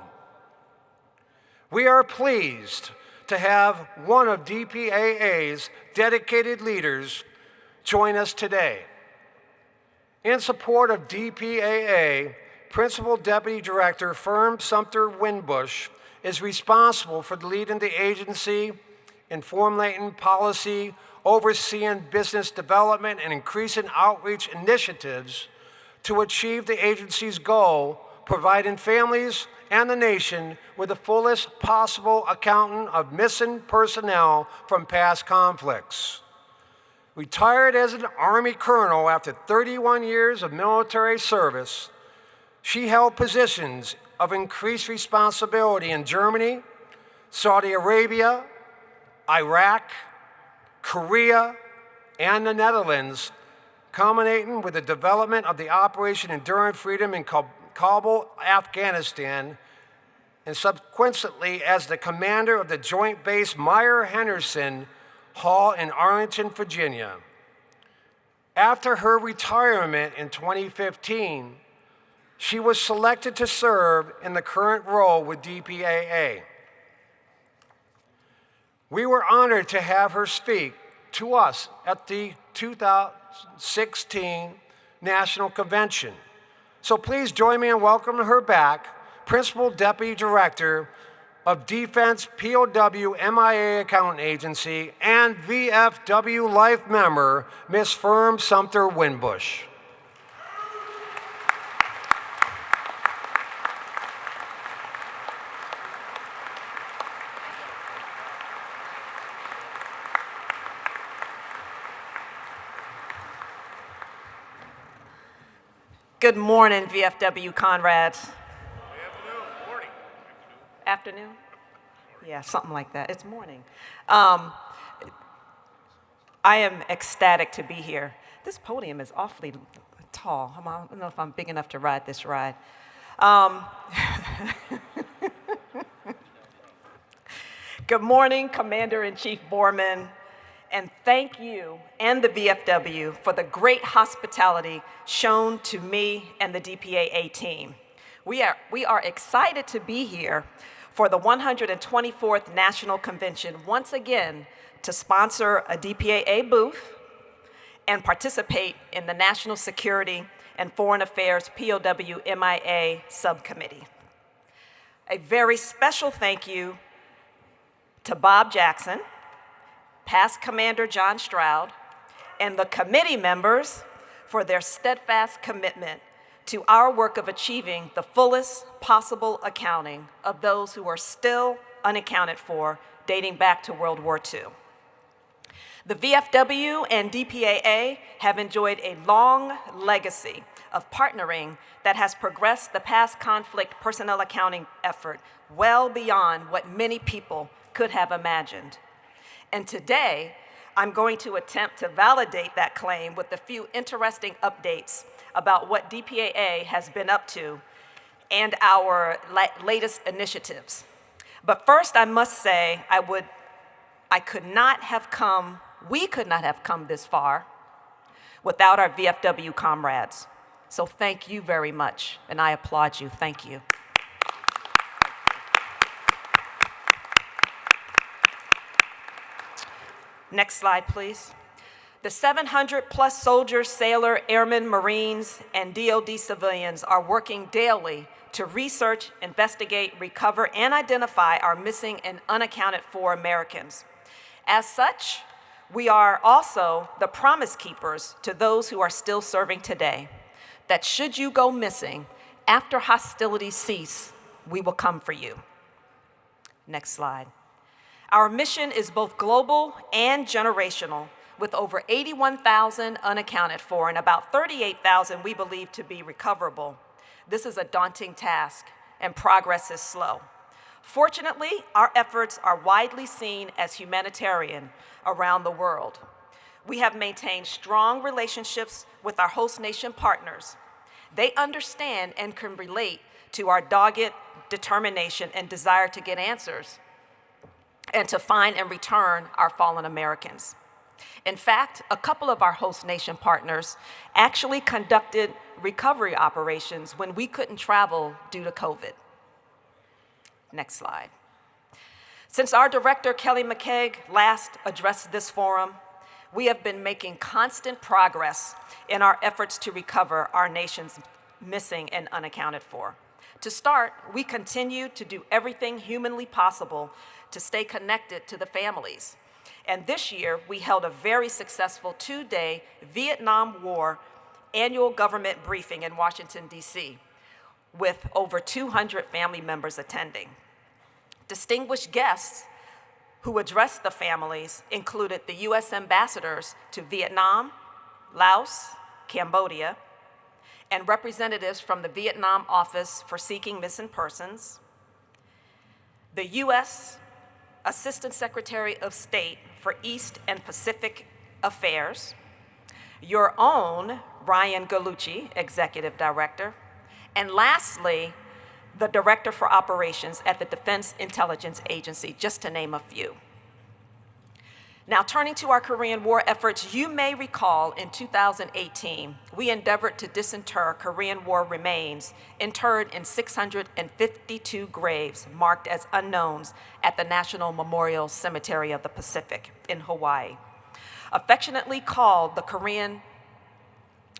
We are pleased to have one of DPAA's dedicated leaders join us today. In support of DPAA, Principal Deputy Director Firm Sumter Winbush is responsible for leading the agency in formulating policy, overseeing business development, and increasing outreach initiatives to achieve the agency's goal, providing families and the nation with the fullest possible accounting of missing personnel from past conflicts. Retired as an Army colonel after 31 years of military service, she held positions of increased responsibility in Germany, Saudi Arabia, Iraq, Korea, and the Netherlands, culminating with the development of the Operation Enduring Freedom in Kabul, Afghanistan, and subsequently as the commander of the Joint Base Meyer Henderson Hall in Arlington, Virginia. After her retirement in 2015, she was selected to serve in the current role with DPAA. We were honored to have her speak to us at the 2016 National Convention. So please join me in welcoming her back, Principal Deputy Director of Defense POW MIA Accountant Agency and VFW Life member, Ms. Firm Sumter Winbush. Good morning, VFW Conrads. Morning. Afternoon? Yeah, something like that. It's morning. I am ecstatic to be here. This podium is awfully tall. I don't know if I'm big enough to ride this ride. Good morning, Commander-in-Chief Borman, and thank you and the VFW for the great hospitality shown to me and the DPAA team. We are excited to be here for the 124th National Convention once again to sponsor a DPAA booth and participate in the National Security and Foreign Affairs POW MIA Subcommittee. A very special thank you to Bob Jackson, past Commander John Stroud, and the committee members for their steadfast commitment to our work of achieving the fullest possible accounting of those who are still unaccounted for, dating back to World War II. The VFW and DPAA have enjoyed a long legacy of partnering that has progressed the past conflict personnel accounting effort well beyond what many people could have imagined. And today, I'm going to attempt to validate that claim with a few interesting updates about what DPAA has been up to and our latest initiatives. But first, I must say, we could not have come this far without our VFW comrades. So thank you very much, and I applaud you. Thank you. Next slide, please. The 700 plus soldiers, sailor, airmen, Marines, and DoD civilians are working daily to research, investigate, recover, and identify our missing and unaccounted for Americans. As such, we are also the promise keepers to those who are still serving today, that should you go missing, after hostilities cease, we will come for you. Next slide. Our mission is both global and generational, with over 81,000 unaccounted for and about 38,000 we believe to be recoverable. This is a daunting task, and progress is slow. Fortunately, our efforts are widely seen as humanitarian around the world. We have maintained strong relationships with our host nation partners. They understand and can relate to our dogged determination and desire to get answers and to find and return our fallen Americans. In fact, a couple of our host nation partners actually conducted recovery operations when we couldn't travel due to COVID. Next slide. Since our director, Kelly McKeag, last addressed this forum, we have been making constant progress in our efforts to recover our nation's missing and unaccounted for. To start, we continue to do everything humanly possible to stay connected to the families. And this year, we held a very successful 2-day Vietnam War annual government briefing in Washington, D.C., with over 200 family members attending. Distinguished guests who addressed the families included the U.S. ambassadors to Vietnam, Laos, Cambodia, and representatives from the Vietnam Office for Seeking Missing Persons, the U.S. Assistant Secretary of State for East and Pacific Affairs, your own Ryan Gallucci, Executive Director, And lastly, the Director for Operations at the Defense Intelligence Agency, just to name a few. Now, turning to our Korean War efforts, you may recall in 2018, we endeavored to disinter Korean War remains interred in 652 graves marked as unknowns at the National Memorial Cemetery of the Pacific in Hawaii. Affectionately called the Korean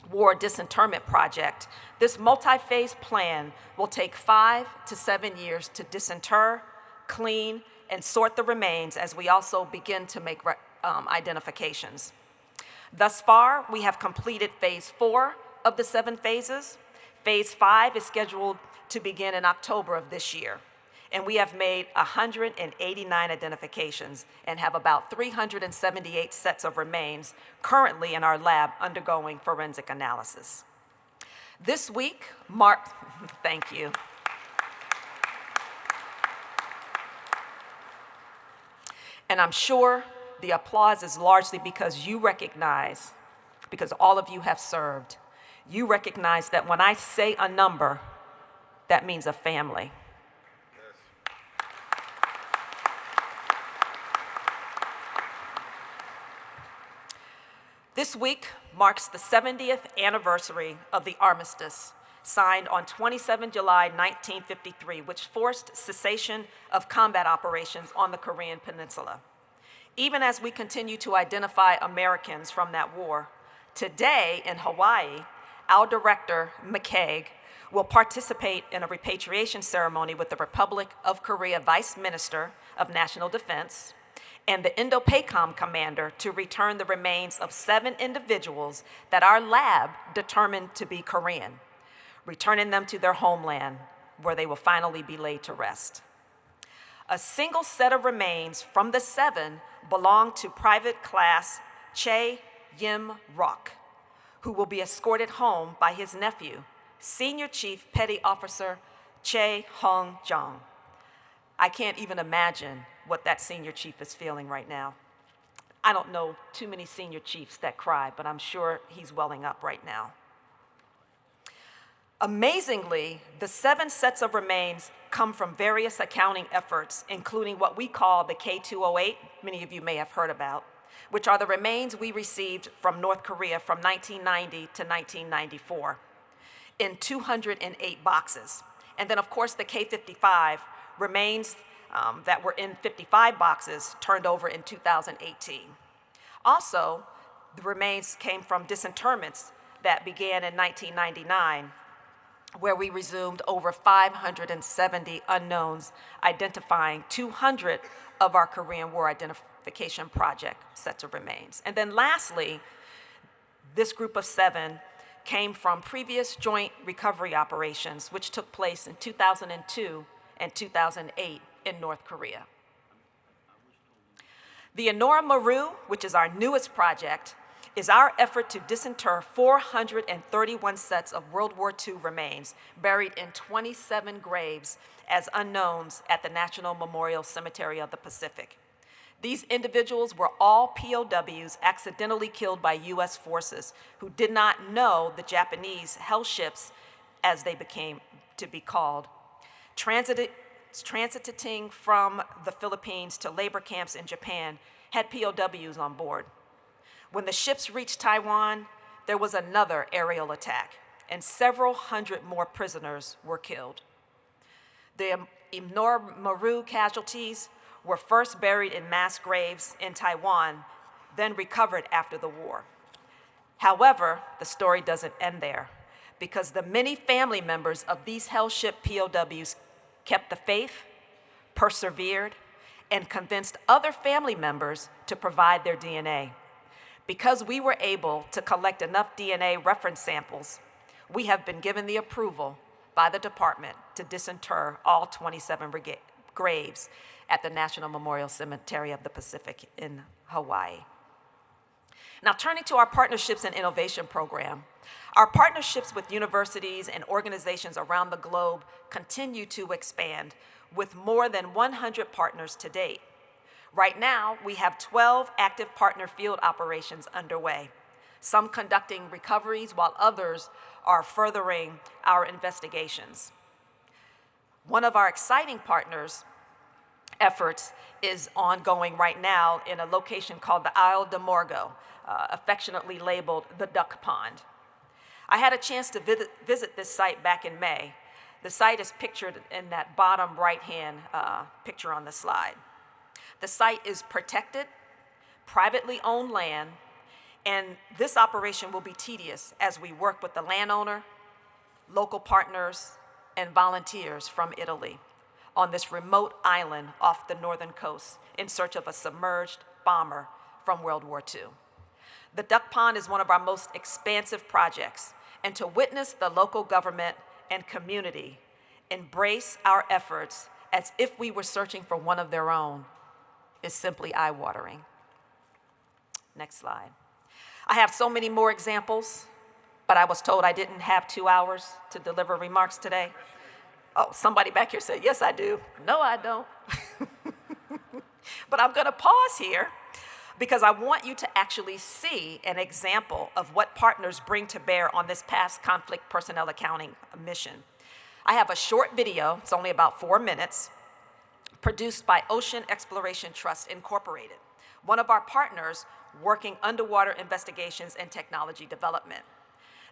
War Disinterment Project, this multi-phase plan will take 5 to 7 years to disinter, clean, and sort the remains as we also begin to make identifications. Thus far, we have completed phase 4 of the 7 phases. Phase 5 is scheduled to begin in October of this year. And we have made 189 identifications and have about 378 sets of remains currently in our lab undergoing forensic analysis. This week, thank you. And I'm sure the applause is largely because you recognize, because all of you have served, you recognize that when I say a number, that means a family. This week marks the 70th anniversary of the armistice signed on 27 July 1953, which forced cessation of combat operations on the Korean Peninsula. Even as we continue to identify Americans from that war, today in Hawaii, our director, McCaig, will participate in a repatriation ceremony with the Republic of Korea Vice Minister of National Defense and the Indo-PACOM commander to return the remains of 7 individuals that our lab determined to be Korean, returning them to their homeland where they will finally be laid to rest. A single set of remains from the 7 belong to Private Class Che Yim Rock, who will be escorted home by his nephew, Senior Chief Petty Officer Che Hong Jong. I can't even imagine what that senior chief is feeling right now. I don't know too many senior chiefs that cry, but I'm sure he's welling up right now. Amazingly, the 7 sets of remains come from various accounting efforts, including what we call the K208, many of you may have heard about, which are the remains we received from North Korea from 1990 to 1994 in 208 boxes. And then, of course, the K55 remains that were in 55 boxes turned over in 2018. Also, the remains came from disinterments that began in 1999, where we resumed over 570 unknowns, identifying 200 of our Korean War Identification Project sets of remains. And then lastly, this group of 7 came from previous joint recovery operations, which took place in 2002 and 2008 in North Korea. The Enora Maru, which is our newest project, is our effort to disinter 431 sets of World War II remains buried in 27 graves as unknowns at the National Memorial Cemetery of the Pacific. These individuals were all POWs accidentally killed by U.S. forces who did not know the Japanese hell ships, as they became to be called, transiting from the Philippines to labor camps in Japan, had POWs on board. When the ships reached Taiwan, there was another aerial attack, and several hundred more prisoners were killed. The Enora Maru casualties were first buried in mass graves in Taiwan, then recovered after the war. However, the story doesn't end there, because the many family members of these hell ship POWs kept the faith, persevered, and convinced other family members to provide their DNA. Because we were able to collect enough DNA reference samples, we have been given the approval by the department to disinter all 27 graves at the National Memorial Cemetery of the Pacific in Hawaii. Now, turning to our Partnerships and Innovation Program, our partnerships with universities and organizations around the globe continue to expand, with more than 100 partners to date. Right now, we have 12 active partner field operations underway. some conducting recoveries while others are furthering our investigations. One of our exciting partners' efforts is ongoing right now in a location called the Isle de Morgo, affectionately labeled the Duck Pond. I had a chance to visit this site back in May. The site is pictured in that bottom right-hand picture on the slide. The site is protected, privately owned land, and this operation will be tedious as we work with the landowner, local partners, and volunteers from Italy on this remote island off the northern coast in search of a submerged bomber from World War II. The Duck Pond is one of our most expansive projects, and to witness the local government and community embrace our efforts as if we were searching for one of their own is simply eye-watering. Next slide. I have so many more examples, but I was told I didn't have 2 hours to deliver remarks today. Oh, somebody back here said, yes, I do. No, I don't. But I'm going to pause here because I want you to actually see an example of what partners bring to bear on this past conflict personnel accounting mission. I have a short video, it's only about 4 minutes, produced by Ocean Exploration Trust Incorporated, one of our partners working underwater investigations and technology development.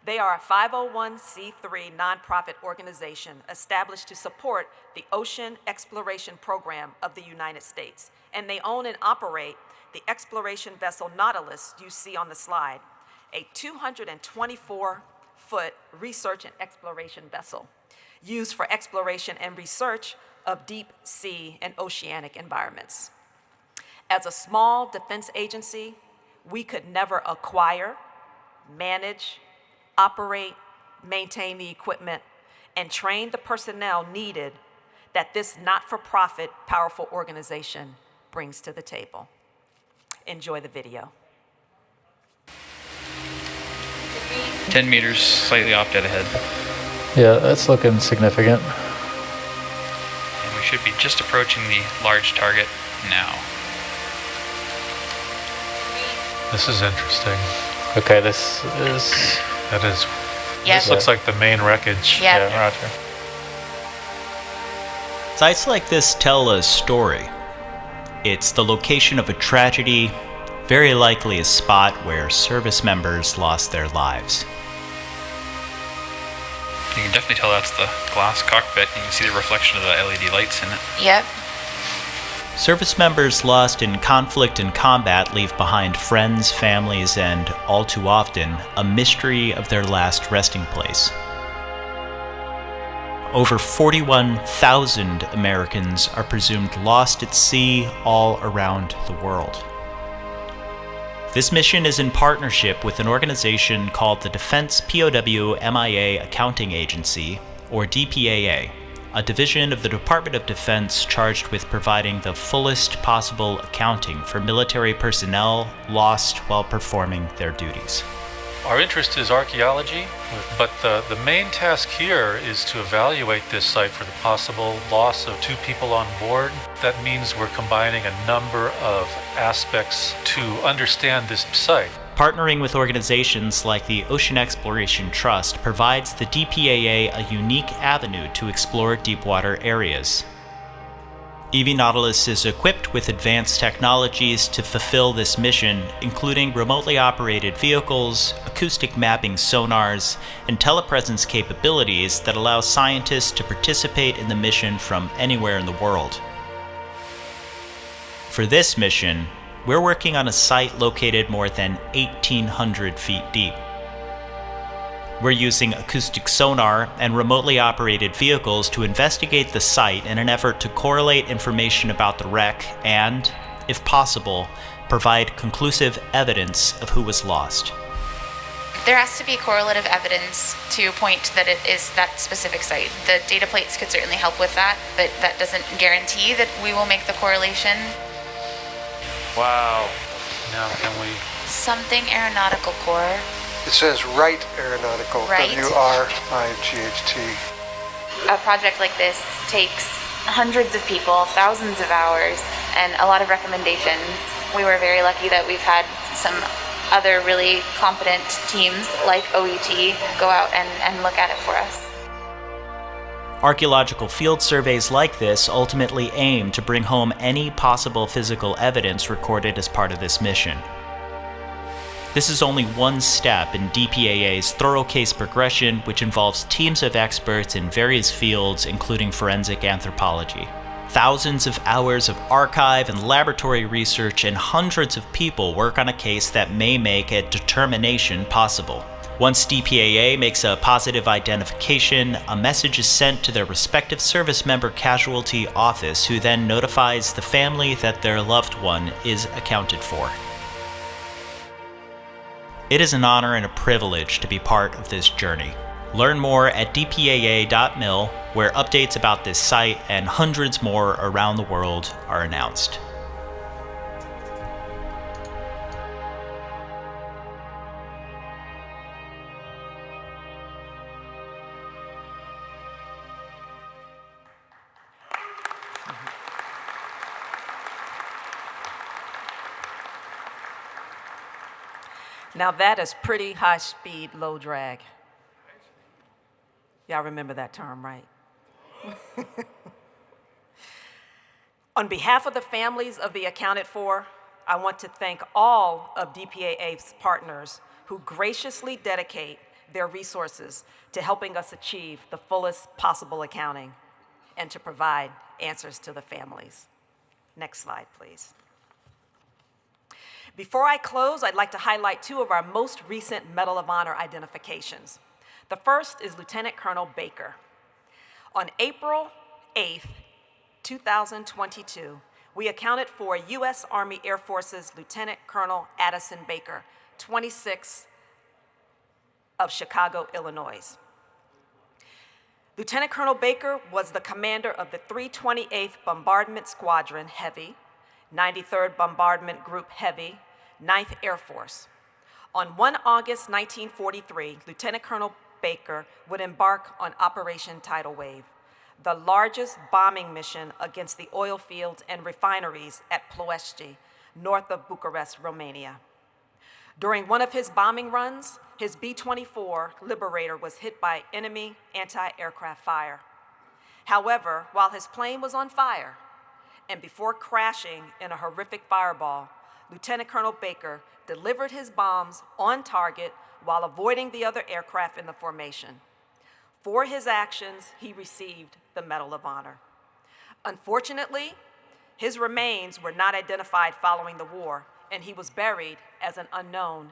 They are a 501c3 nonprofit organization established to support the Ocean Exploration Program of the United States, and they own and operate the exploration vessel Nautilus you see on the slide, a 224-foot research and exploration vessel used for exploration and research of deep sea and oceanic environments. As a small defense agency, we could never acquire, manage, operate, maintain the equipment, and train the personnel needed that this not-for-profit powerful organization brings to the table. Enjoy the video. 10 meters, slightly off dead ahead. Yeah, that's looking significant. And we should be just approaching the large target now. This is interesting. Okay, this is... That is... Yep. This looks like the main wreckage. Yep. Yeah, roger. Sites like this tell a story. It's the location of a tragedy, very likely a spot where service members lost their lives. You can definitely tell that's the glass cockpit. You can see the reflection of the LED lights in it. Yep. Service members lost in conflict and combat leave behind friends, families, and, all too often, a mystery of their last resting place. Over 41,000 Americans are presumed lost at sea all around the world. This mission is in partnership with an organization called the Defense POW MIA Accounting Agency, or DPAA, a division of the Department of Defense charged with providing the fullest possible accounting for military personnel lost while performing their duties. Our interest is archaeology, but the main task here is to evaluate this site for the possible loss of 2 people on board. That means we're combining a number of aspects to understand this site. Partnering with organizations like the Ocean Exploration Trust provides the DPAA a unique avenue to explore deepwater areas. EV Nautilus is equipped with advanced technologies to fulfill this mission, including remotely operated vehicles, acoustic mapping sonars, and telepresence capabilities that allow scientists to participate in the mission from anywhere in the world. For this mission, we're working on a site located more than 1,800 feet deep. We're using acoustic sonar and remotely operated vehicles to investigate the site in an effort to correlate information about the wreck and, if possible, provide conclusive evidence of who was lost. There has to be correlative evidence to point that it is that specific site. The data plates could certainly help with that, but that doesn't guarantee that we will make the correlation. Wow. Now can we... Something Aeronautical Corps. It says Wright Aeronautical, Wright. W-R-I-G-H-T. A project like this takes hundreds of people, thousands of hours, and a lot of recommendations. We were very lucky that we've had some other really competent teams like OET go out and look at it for us. Archaeological field surveys like this ultimately aim to bring home any possible physical evidence recorded as part of this mission. This is only one step in DPAA's thorough case progression, which involves teams of experts in various fields, including forensic anthropology. Thousands of hours of archive and laboratory research and hundreds of people work on a case that may make a determination possible. Once DPAA makes a positive identification, a message is sent to their respective service member casualty office, who then notifies the family that their loved one is accounted for. It is an honor and a privilege to be part of this journey. Learn more at dpaa.mil, where updates about this site and hundreds more around the world are announced. Now that is pretty high speed, low drag. Y'all remember that term, right? On behalf of the families of the accounted for, I want to thank all of DPAA's partners who graciously dedicate their resources to helping us achieve the fullest possible accounting and to provide answers to the families. Next slide, please. Before I close, I'd like to highlight two of our most recent Medal of Honor identifications. The first is Lieutenant Colonel Baker. On April 8th, 2022, we accounted for U.S. Army Air Force's Lieutenant Colonel Addison Baker, 26 of Chicago, Illinois. Lieutenant Colonel Baker was the commander of the 328th Bombardment Squadron Heavy, 93rd Bombardment Group Heavy, 9th Air Force. On 1 August 1943, Lieutenant Colonel Baker would embark on Operation Tidal Wave, the largest bombing mission against the oil fields and refineries at Ploiești, north of Bucharest, Romania. During one of his bombing runs, his B-24 Liberator was hit by enemy anti-aircraft fire. However, while his plane was on fire, and before crashing in a horrific fireball, Lieutenant Colonel Baker delivered his bombs on target while avoiding the other aircraft in the formation. For his actions, he received the Medal of Honor. Unfortunately, his remains were not identified following the war, and he was buried as an unknown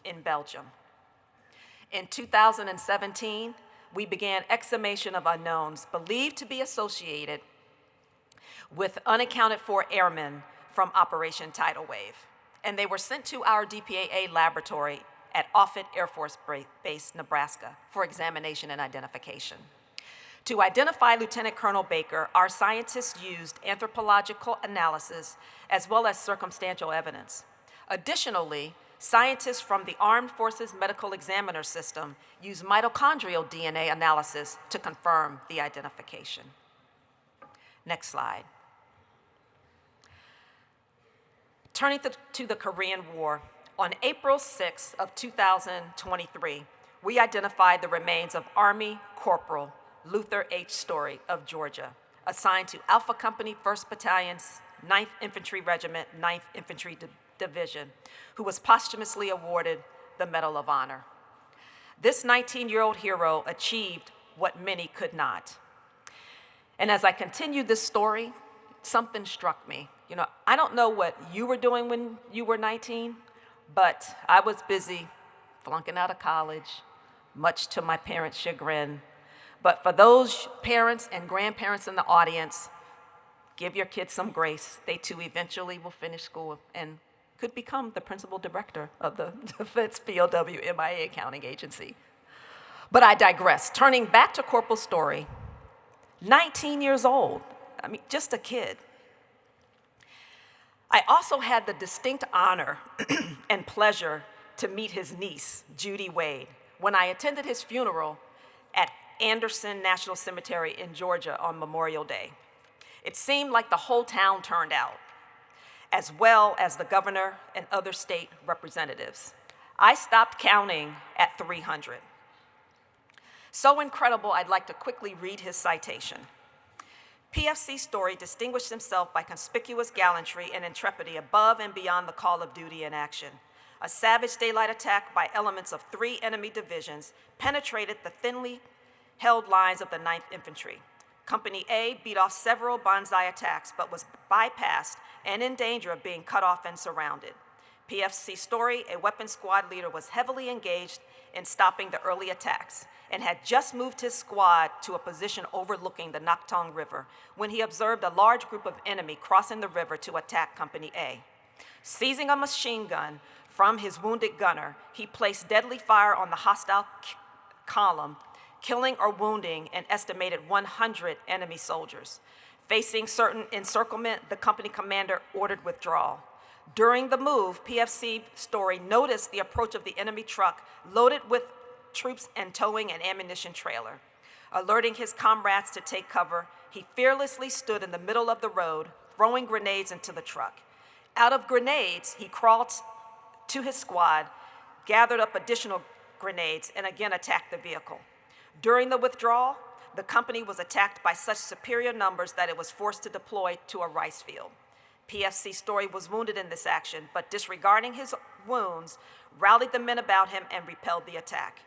in Belgium. In 2017, we began exhumation of unknowns believed to be associated with unaccounted for airmen from Operation Tidal Wave, and they were sent to our DPAA laboratory at Offutt Air Force Base, Nebraska, for examination and identification. To identify Lieutenant Colonel Baker, our scientists used anthropological analysis as well as circumstantial evidence. Additionally, scientists from the Armed Forces Medical Examiner System used mitochondrial DNA analysis to confirm the identification. Next slide. Turning to the Korean War, on April 6th of 2023, we identified the remains of Army Corporal Luther H. Story of Georgia, assigned to Alpha Company 1st Battalion's 9th Infantry Regiment, 9th Infantry Division, who was posthumously awarded the Medal of Honor. This 19-year-old hero achieved what many could not. And as I continued this story, something struck me. You know, I don't know what you were doing when you were 19, but I was busy flunking out of college, much to my parents' chagrin. But for those parents and grandparents in the audience, give your kids some grace. They too eventually will finish school and could become the principal director of the Defense POW MIA Accounting Agency. But I digress. Turning back to Corporal Story, 19 years old, I mean, just a kid. I also had the distinct honor and pleasure to meet his niece, Judy Wade, when I attended his funeral at Anderson National Cemetery in Georgia on Memorial Day. It seemed like the whole town turned out. as well as the governor and other state representatives. I stopped counting at 300. So incredible, I'd like to quickly read his citation. PFC Story distinguished himself by conspicuous gallantry and intrepidity above and beyond the call of duty in action. A savage daylight attack by elements of 3 enemy divisions penetrated the thinly held lines of the 9th Infantry. Company A beat off several banzai attacks, but was bypassed and in danger of being cut off and surrounded. PFC Story, a weapons squad leader, was heavily engaged in stopping the early attacks and had just moved his squad to a position overlooking the Naktong River when he observed a large group of enemy crossing the river to attack Company A. Seizing a machine gun from his wounded gunner, he placed deadly fire on the hostile column, killing or wounding an estimated 100 enemy soldiers. Facing certain encirclement, the company commander ordered withdrawal. During the move, PFC Story noticed the approach of the enemy truck loaded with troops and towing an ammunition trailer. Alerting his comrades to take cover, he fearlessly stood in the middle of the road, throwing grenades into the truck. Out of grenades, he crawled to his squad, gathered up additional grenades, and again attacked the vehicle. During the withdrawal, the company was attacked by such superior numbers that it was forced to deploy to a rice field. PFC Story was wounded in this action, but disregarding his wounds, rallied the men about him and repelled the attack.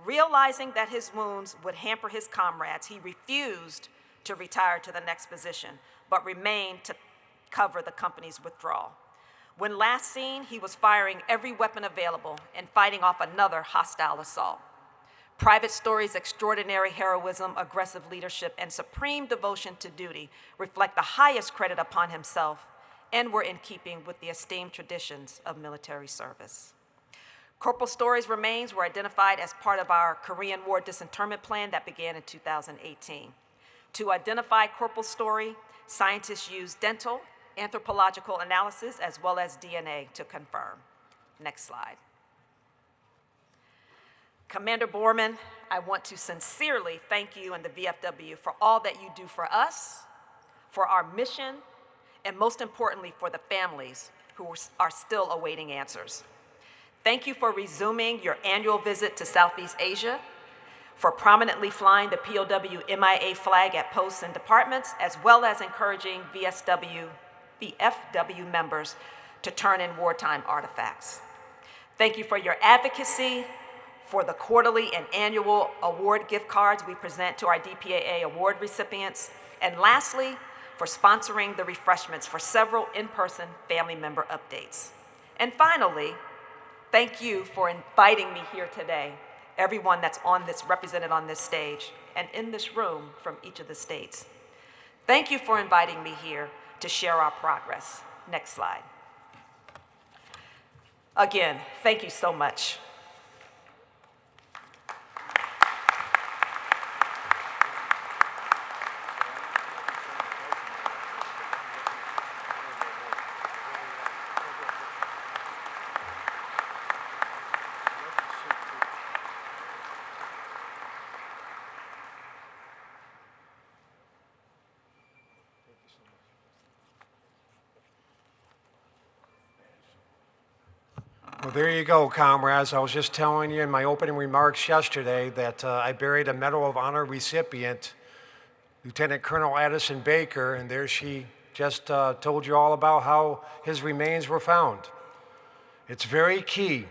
Realizing that his wounds would hamper his comrades, he refused to retire to the next position, but remained to cover the company's withdrawal. When last seen, he was firing every weapon available and fighting off another hostile assault. Private Story's extraordinary heroism, aggressive leadership, and supreme devotion to duty reflect the highest credit upon himself and were in keeping with the esteemed traditions of military service. Corporal Story's remains were identified as part of our Korean War disinterment plan that began in 2018. To identify Corporal Story, scientists used dental, anthropological analysis, as well as DNA to confirm. Next slide. Commander Borman, I want to sincerely thank you and the VFW for all that you do for us, for our mission, and most importantly, for the families who are still awaiting answers. Thank you for resuming your annual visit to Southeast Asia, for prominently flying the POW MIA flag at posts and departments, as well as encouraging VFW members to turn in wartime artifacts. Thank you for your advocacy for the quarterly and annual award gift cards we present to our DPAA award recipients, and lastly, for sponsoring the refreshments for several in-person family member updates. And finally, thank you for inviting me here today, everyone that's represented on this stage and in this room from each of the states. Thank you for inviting me here to share our progress. Next slide. Again, thank you so much. Well, there you go, comrades. I was just telling you in my opening remarks yesterday that I buried a Medal of Honor recipient, Lieutenant Colonel Addison Baker, and there she just told you all about how his remains were found. It's very key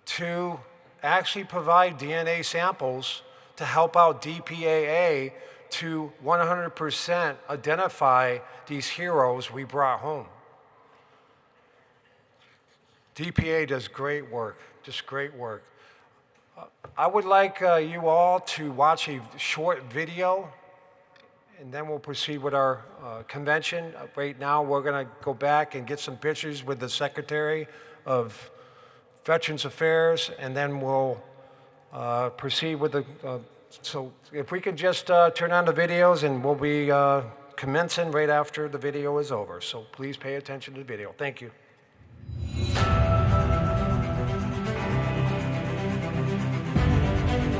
to actually provide DNA samples to help out DPAA to 100% identify these heroes we brought home. DPA does great work, just great work. I would like you all to watch a short video, and then we'll proceed with our convention. Right now, we're going to go back and get some pictures with the Secretary of Veterans Affairs, and then we'll proceed with the, so if we can just turn on the videos, and we'll be commencing right after the video is over. So please pay attention to the video. Thank you.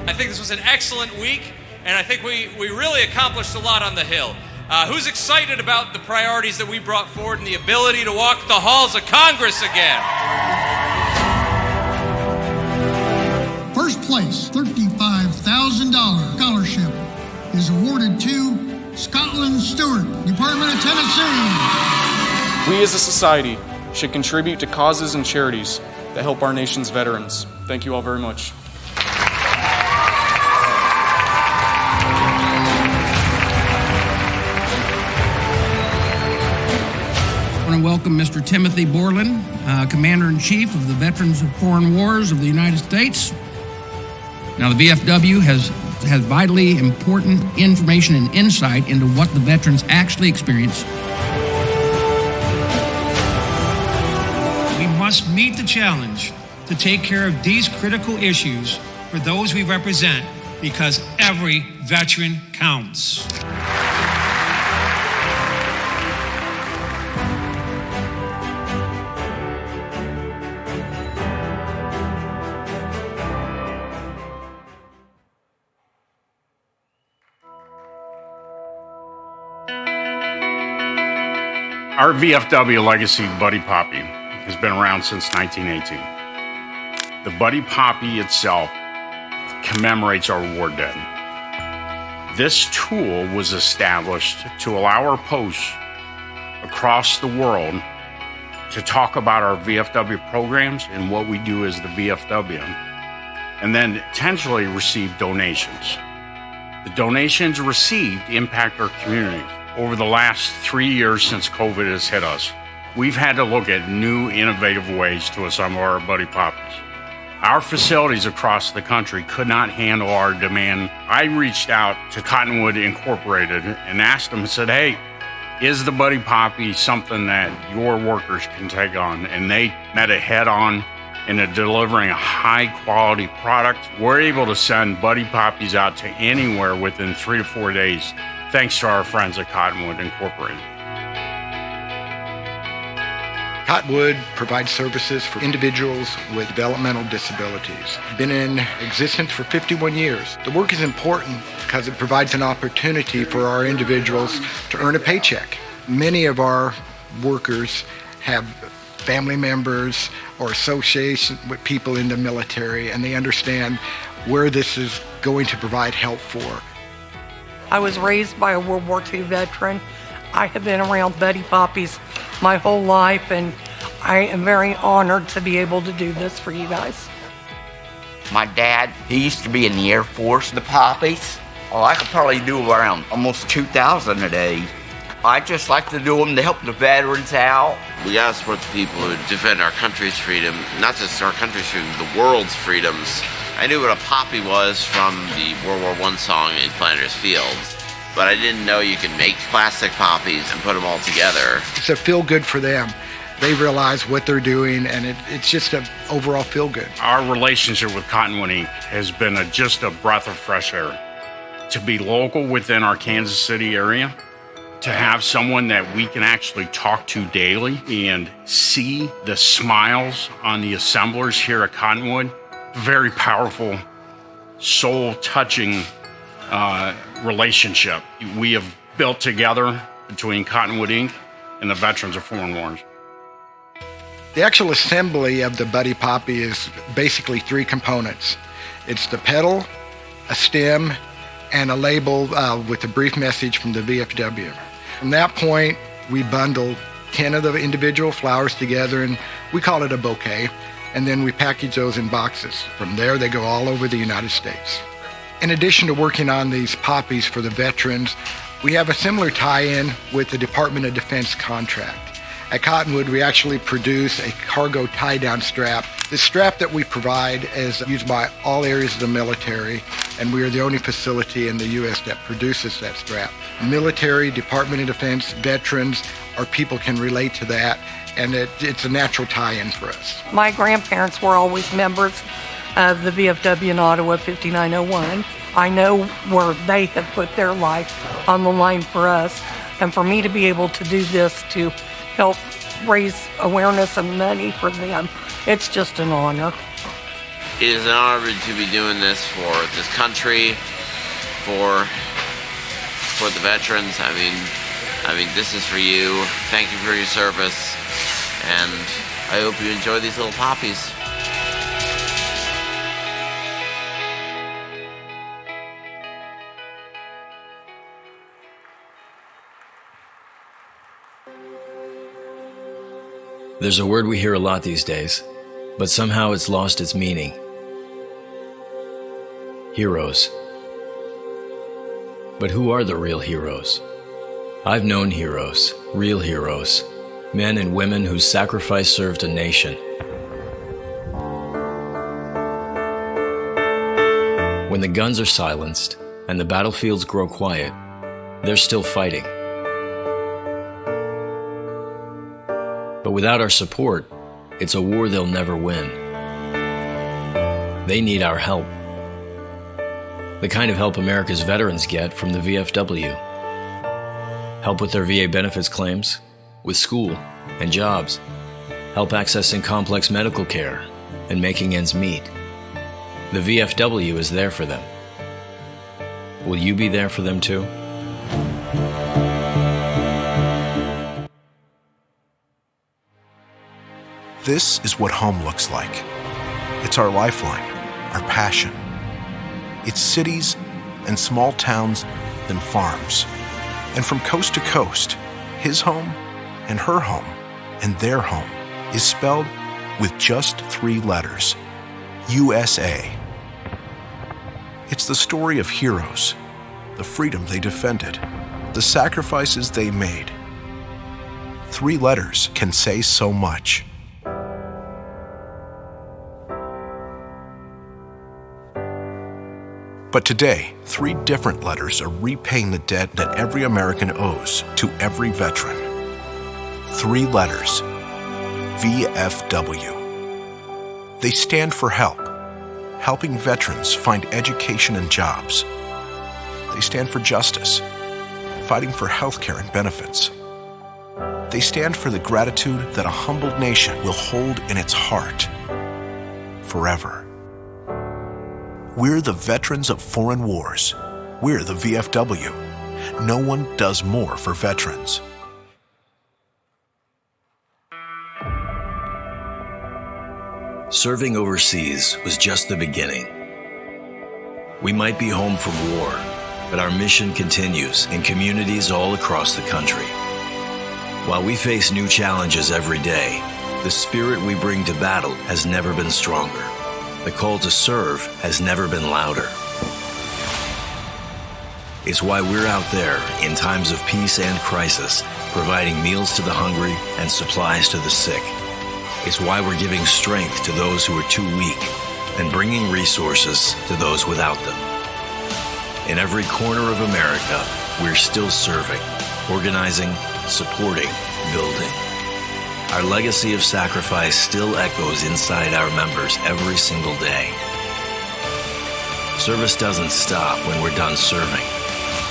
I think this was an excellent week, and I think we really accomplished a lot on the Hill. Who's excited about the priorities that we brought forward and the ability to walk the halls of Congress again? First place, $35,000 scholarship is awarded to Scotland Stewart, Department of Tennessee. We as a society should contribute to causes and charities that help our nation's veterans. Thank you all very much. I want to welcome Mr. Timothy Borland, Commander-in-Chief of the Veterans of Foreign Wars of the United States. Now, the VFW has vitally important information and insight into what the veterans actually experience. We must meet the challenge to take care of these critical issues for those we represent, because every veteran counts. Our VFW legacy, Buddy Poppy, has been around since 1918. The Buddy Poppy itself commemorates our war dead. This tool was established to allow our posts across the world to talk about our VFW programs and what we do as the VFW, and then potentially receive donations. The donations received impact our communities. Over the last 3 years since COVID has hit us, we've had to look at new, innovative ways to assemble our Buddy Poppies. Our facilities across the country could not handle our demand. I reached out to Cottonwood Incorporated and asked them and said, hey, is the Buddy Poppy something that your workers can take on? And they met it head on into delivering a high quality product. We're able to send Buddy Poppies out to anywhere within 3 to 4 days, thanks to our friends at Cottonwood Incorporated. Cottonwood provides services for individuals with developmental disabilities. Been in existence for 51 years. The work is important because it provides an opportunity for our individuals to earn a paycheck. Many of our workers have family members or association with people in the military, and they understand where this is going to provide help for. I was raised by a World War II veteran. I have been around Buddy Poppies my whole life, and I am very honored to be able to do this for you guys. My dad, he used to be in the Air Force. The Poppies, I could probably do around almost 2,000 a day. I just like to do them to help the veterans out. We gotta support the people who defend our country's freedom, not just our country's freedom, the world's freedoms. I knew what a poppy was from the World War I song in Flanders Fields, but I didn't know you could make plastic poppies and put them all together. It's a feel good for them. They realize what they're doing, and it's just an overall feel good. Our relationship with Cottonwood Inc. has been just a breath of fresh air. To be local within our Kansas City area, to have someone that we can actually talk to daily and see the smiles on the assemblers here at Cottonwood, very powerful, soul-touching relationship we have built together between Cottonwood Inc. and the Veterans of Foreign Wars. The actual assembly of the Buddy Poppy is basically 3 components. It's the pedal, a stem, and a label with a brief message from the VFW. From that point, we bundle 10 of the individual flowers together, and we call it a bouquet, and then we package those in boxes. From there, they go all over the United States. In addition to working on these poppies for the veterans, we have a similar tie-in with the Department of Defense contract. At Cottonwood, we actually produce a cargo tie-down strap. The strap that we provide is used by all areas of the military, and we are the only facility in the U.S. that produces that strap. Military, Department of Defense, veterans, our people can relate to that, and it's a natural tie-in for us. My grandparents were always members of the VFW in Ottawa 5901. I know where they have put their life on the line for us, and for me to be able to do this to help raise awareness and money for them, it's just an honor. It is an honor to be doing this for this country, for support the veterans. I mean, this is for you. Thank you for your service, and I hope you enjoy these little poppies. There's a word we hear a lot these days, but somehow it's lost its meaning. Heroes. But who are the real heroes? I've known heroes, real heroes, men and women whose sacrifice served a nation. When the guns are silenced and the battlefields grow quiet, they're still fighting. But without our support, it's a war they'll never win. They need our help. The kind of help America's veterans get from the VFW. Help with their VA benefits claims, with school and jobs, help accessing complex medical care, and making ends meet. The VFW is there for them. Will you be there for them too? This is what home looks like. It's our lifeline, our passion. It's cities and small towns and farms. And from coast to coast, his home and her home and their home is spelled with just 3 letters: USA. It's the story of heroes, the freedom they defended, the sacrifices they made. 3 letters can say so much. But today, 3 different letters are repaying the debt that every American owes to every veteran. 3 letters: VFW. They stand for help, helping veterans find education and jobs. They stand for justice, fighting for health care and benefits. They stand for the gratitude that a humbled nation will hold in its heart forever. We're the veterans of foreign wars. We're the VFW. No one does more for veterans. Serving overseas was just the beginning. We might be home from war, but our mission continues in communities all across the country. While we face new challenges every day, the spirit we bring to battle has never been stronger. The call to serve has never been louder. It's why we're out there in times of peace and crisis, providing meals to the hungry and supplies to the sick. It's why we're giving strength to those who are too weak and bringing resources to those without them. In every corner of America, we're still serving, organizing, supporting, building. Our legacy of sacrifice still echoes inside our members every single day. Service doesn't stop when we're done serving.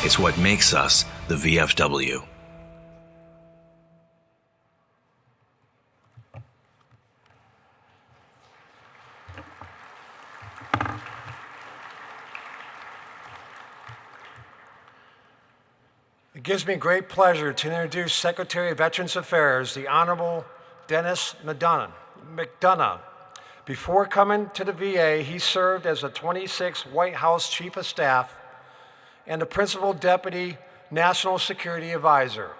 It's what makes us the VFW. It gives me great pleasure to introduce Secretary of Veterans Affairs, the Honorable Dennis McDonough. Before coming to the VA, he served as the 26th White House Chief of Staff and the Principal Deputy National Security Advisor.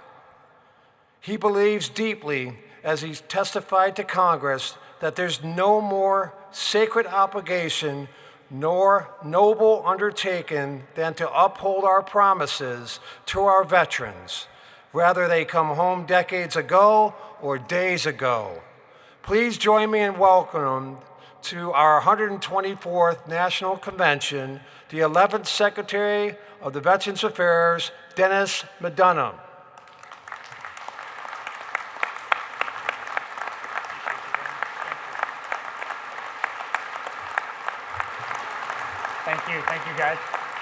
He believes deeply, as he testified to Congress, that there's no more sacred obligation nor noble undertaking than to uphold our promises to our veterans, whether they come home decades ago or days ago. Please join me in welcoming to our 124th National Convention, the 11th Secretary of the Veterans Affairs, Dennis McDonough. Thank you guys.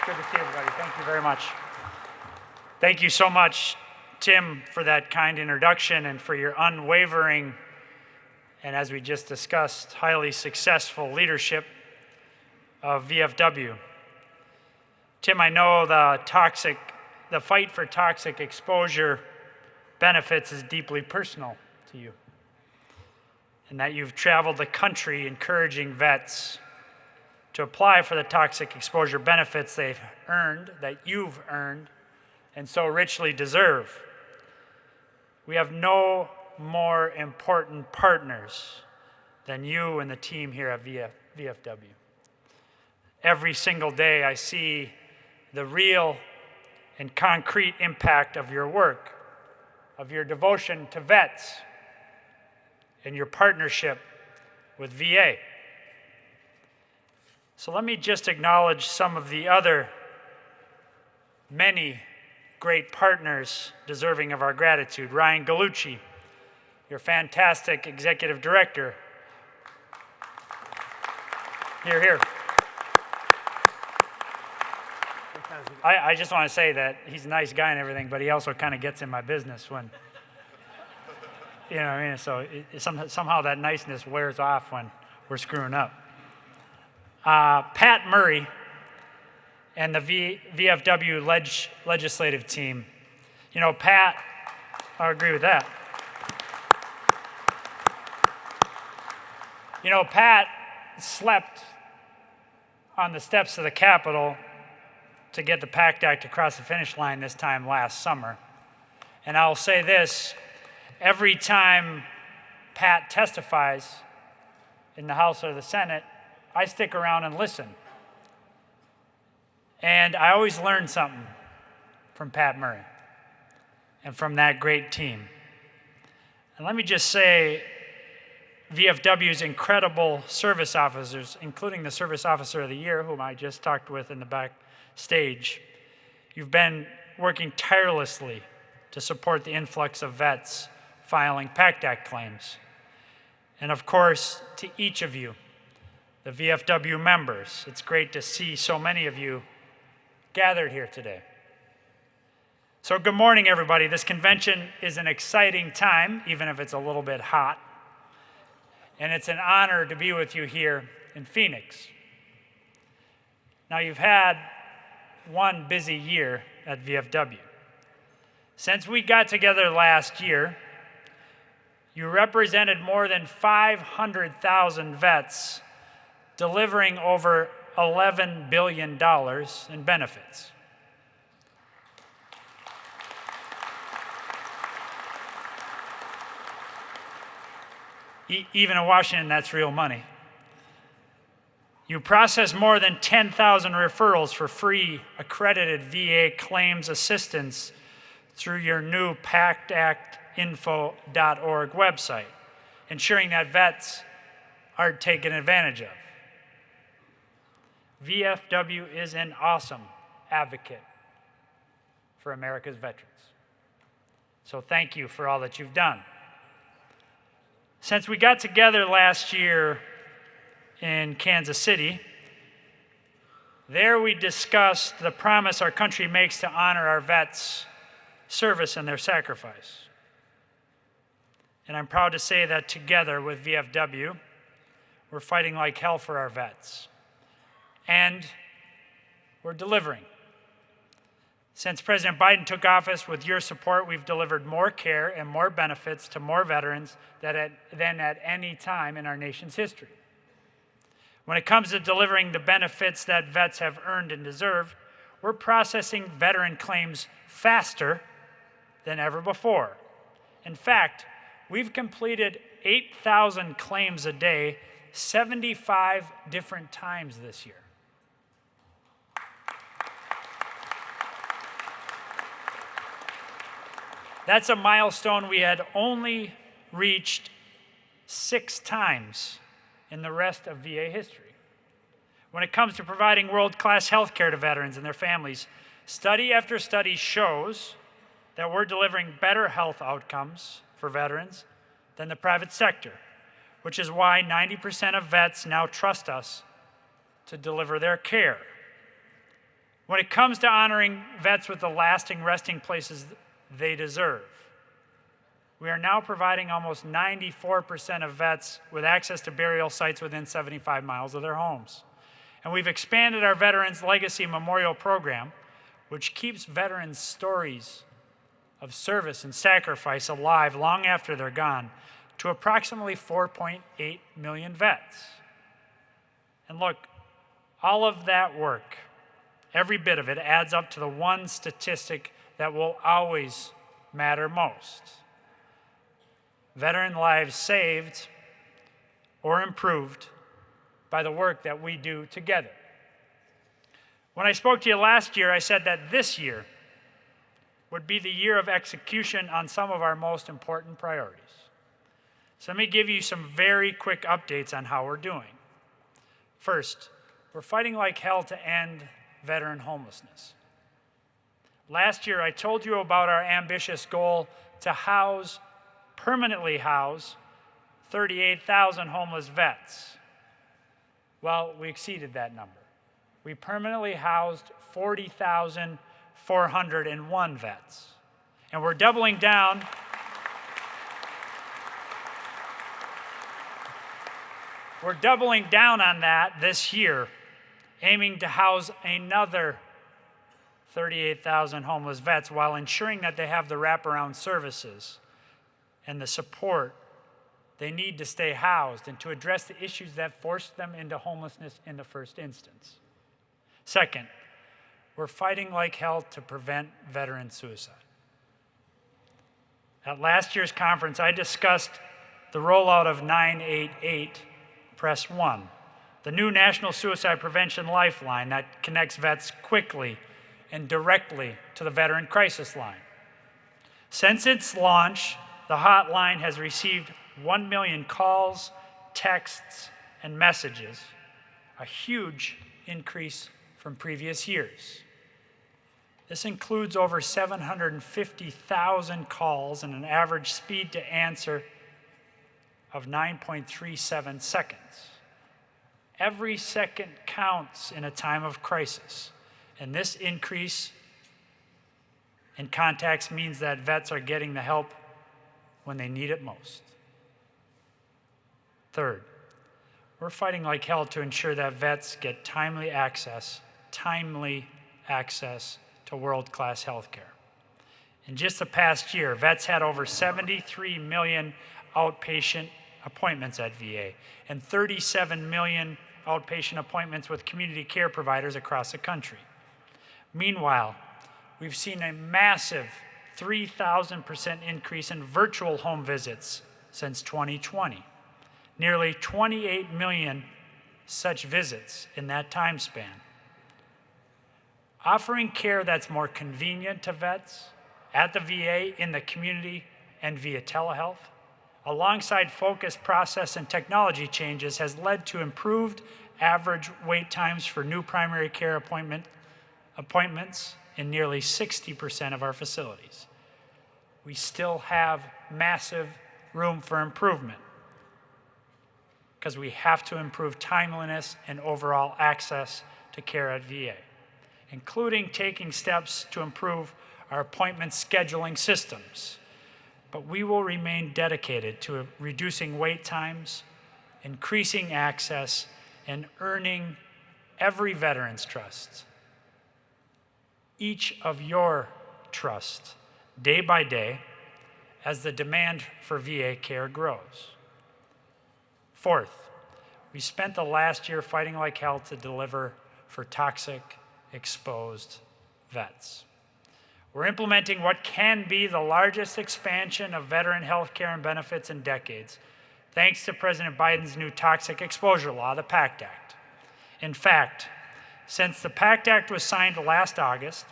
Good to see everybody. Thank you very much. Thank you so much, Tim, for that kind introduction and for your unwavering, and as we just discussed, highly successful leadership of VFW. Tim, I know the toxic the fight for toxic exposure benefits is deeply personal to you, and that you've traveled the country encouraging vets to apply for the toxic exposure benefits they've earned, that you've earned, and so richly deserve. We have no more important partners than you and the team here at VFW. Every single day I see the real and concrete impact of your work, of your devotion to vets, and your partnership with VA. So let me just acknowledge some of the other many great partners deserving of our gratitude. Ryan Gallucci, your fantastic executive director. Here. I just want to say that he's a nice guy and everything, but he also kind of gets in my business when, you know what I mean? So somehow that niceness wears off when we're screwing up. Pat Murray and the VFW legislative team. You know, Pat, I agree with that. You know, Pat slept on the steps of the Capitol to get the PACT Act across the finish line this time last summer. And I'll say this, every time Pat testifies in the House or the Senate, I stick around and listen. And I always learn something from Pat Murray and from that great team. And let me just say, VFW's incredible service officers, including the Service Officer of the Year, whom I just talked with in the backstage, you've been working tirelessly to support the influx of vets filing PACT Act claims. And of course, to each of you, the VFW members, it's great to see so many of you gathered here today. So good morning, everybody. This convention is an exciting time, even if it's a little bit hot. And it's an honor to be with you here in Phoenix. Now, you've had one busy year at VFW. Since we got together last year, you represented more than 500,000 vets, delivering over $11 billion in benefits. Even in Washington, that's real money. You processed more than 10,000 referrals for free accredited VA claims assistance through your new PACTActinfo.org website, ensuring that vets are taken advantage of. VFW is an awesome advocate for America's veterans. So thank you for all that you've done. Since we got together last year in Kansas City, there we discussed the promise our country makes to honor our vets' service and their sacrifice. And I'm proud to say that together with VFW, we're fighting like hell for our vets. And we're delivering. Since President Biden took office, with your support, we've delivered more care and more benefits to more veterans than at any time in our nation's history. When it comes to delivering the benefits that vets have earned and deserve, we're processing veteran claims faster than ever before. In fact, we've completed 8,000 claims a day, 75 different times this year. That's a milestone we had only reached 6 times in the rest of VA history. When it comes to providing world-class health care to veterans and their families, study after study shows that we're delivering better health outcomes for veterans than the private sector, which is why 90% of vets now trust us to deliver their care. When it comes to honoring vets with the lasting resting places they deserve, we are now providing almost 94% of vets with access to burial sites within 75 miles of their homes. And we've expanded our Veterans Legacy Memorial Program, which keeps veterans' stories of service and sacrifice alive long after they're gone, to approximately 4.8 million vets. And look, all of that work, every bit of it, adds up to the one statistic that will always matter most: veteran lives saved or improved by the work that we do together. When I spoke to you last year, I said that this year would be the year of execution on some of our most important priorities. So let me give you some very quick updates on how we're doing. First, we're fighting like hell to end veteran homelessness. Last year, I told you about our ambitious goal to permanently house 38,000 homeless vets. Well, we exceeded that number. We permanently housed 40,401 vets. And we're doubling down. We're doubling down on that this year, aiming to house another 38,000 homeless vets while ensuring that they have the wraparound services and the support they need to stay housed and to address the issues that forced them into homelessness in the first instance. Second, we're fighting like hell to prevent veteran suicide. At last year's conference, I discussed the rollout of 988 Press 1, the new National Suicide Prevention Lifeline that connects vets quickly and directly to the Veteran Crisis Line. Since its launch, the hotline has received 1 million calls, texts, and messages, a huge increase from previous years. This includes over 750,000 calls and an average speed to answer of 9.37 seconds. Every second counts in a time of crisis, and this increase in contacts means that vets are getting the help when they need it most. Third, we're fighting like hell to ensure that vets get timely access to world-class health care. In just the past year, vets had over 73 million outpatient appointments at VA and 37 million outpatient appointments with community care providers across the country. Meanwhile, we've seen a massive 3,000% increase in virtual home visits since 2020. Nearly 28 million such visits in that time span. Offering care that's more convenient to vets at the VA, in the community, and via telehealth, alongside focused process and technology changes, has led to improved average wait times for new primary care appointments in nearly 60% of our facilities. We still have massive room for improvement because we have to improve timeliness and overall access to care at VA, including taking steps to improve our appointment scheduling systems. But we will remain dedicated to reducing wait times, increasing access, and earning every veteran's trust. Each of your trust, day by day, as the demand for VA care grows. Fourth, we spent the last year fighting like hell to deliver for toxic, exposed vets. We're implementing what can be the largest expansion of veteran health care and benefits in decades, thanks to President Biden's new toxic exposure law, the PACT Act. In fact, since the PACT Act was signed last August,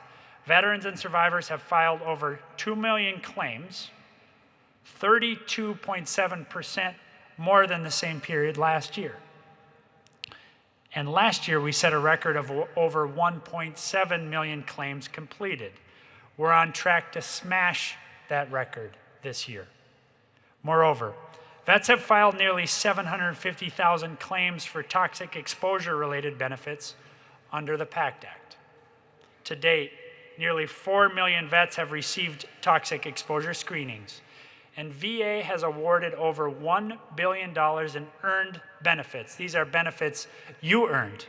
veterans and survivors have filed over 2 million claims, 32.7% more than the same period last year. And last year, we set a record of over 1.7 million claims completed. We're on track to smash that record this year. Moreover, vets have filed nearly 750,000 claims for toxic exposure-related benefits under the PACT Act. To date, nearly 4 million vets have received toxic exposure screenings, and VA has awarded over $1 billion in earned benefits. These are benefits you earned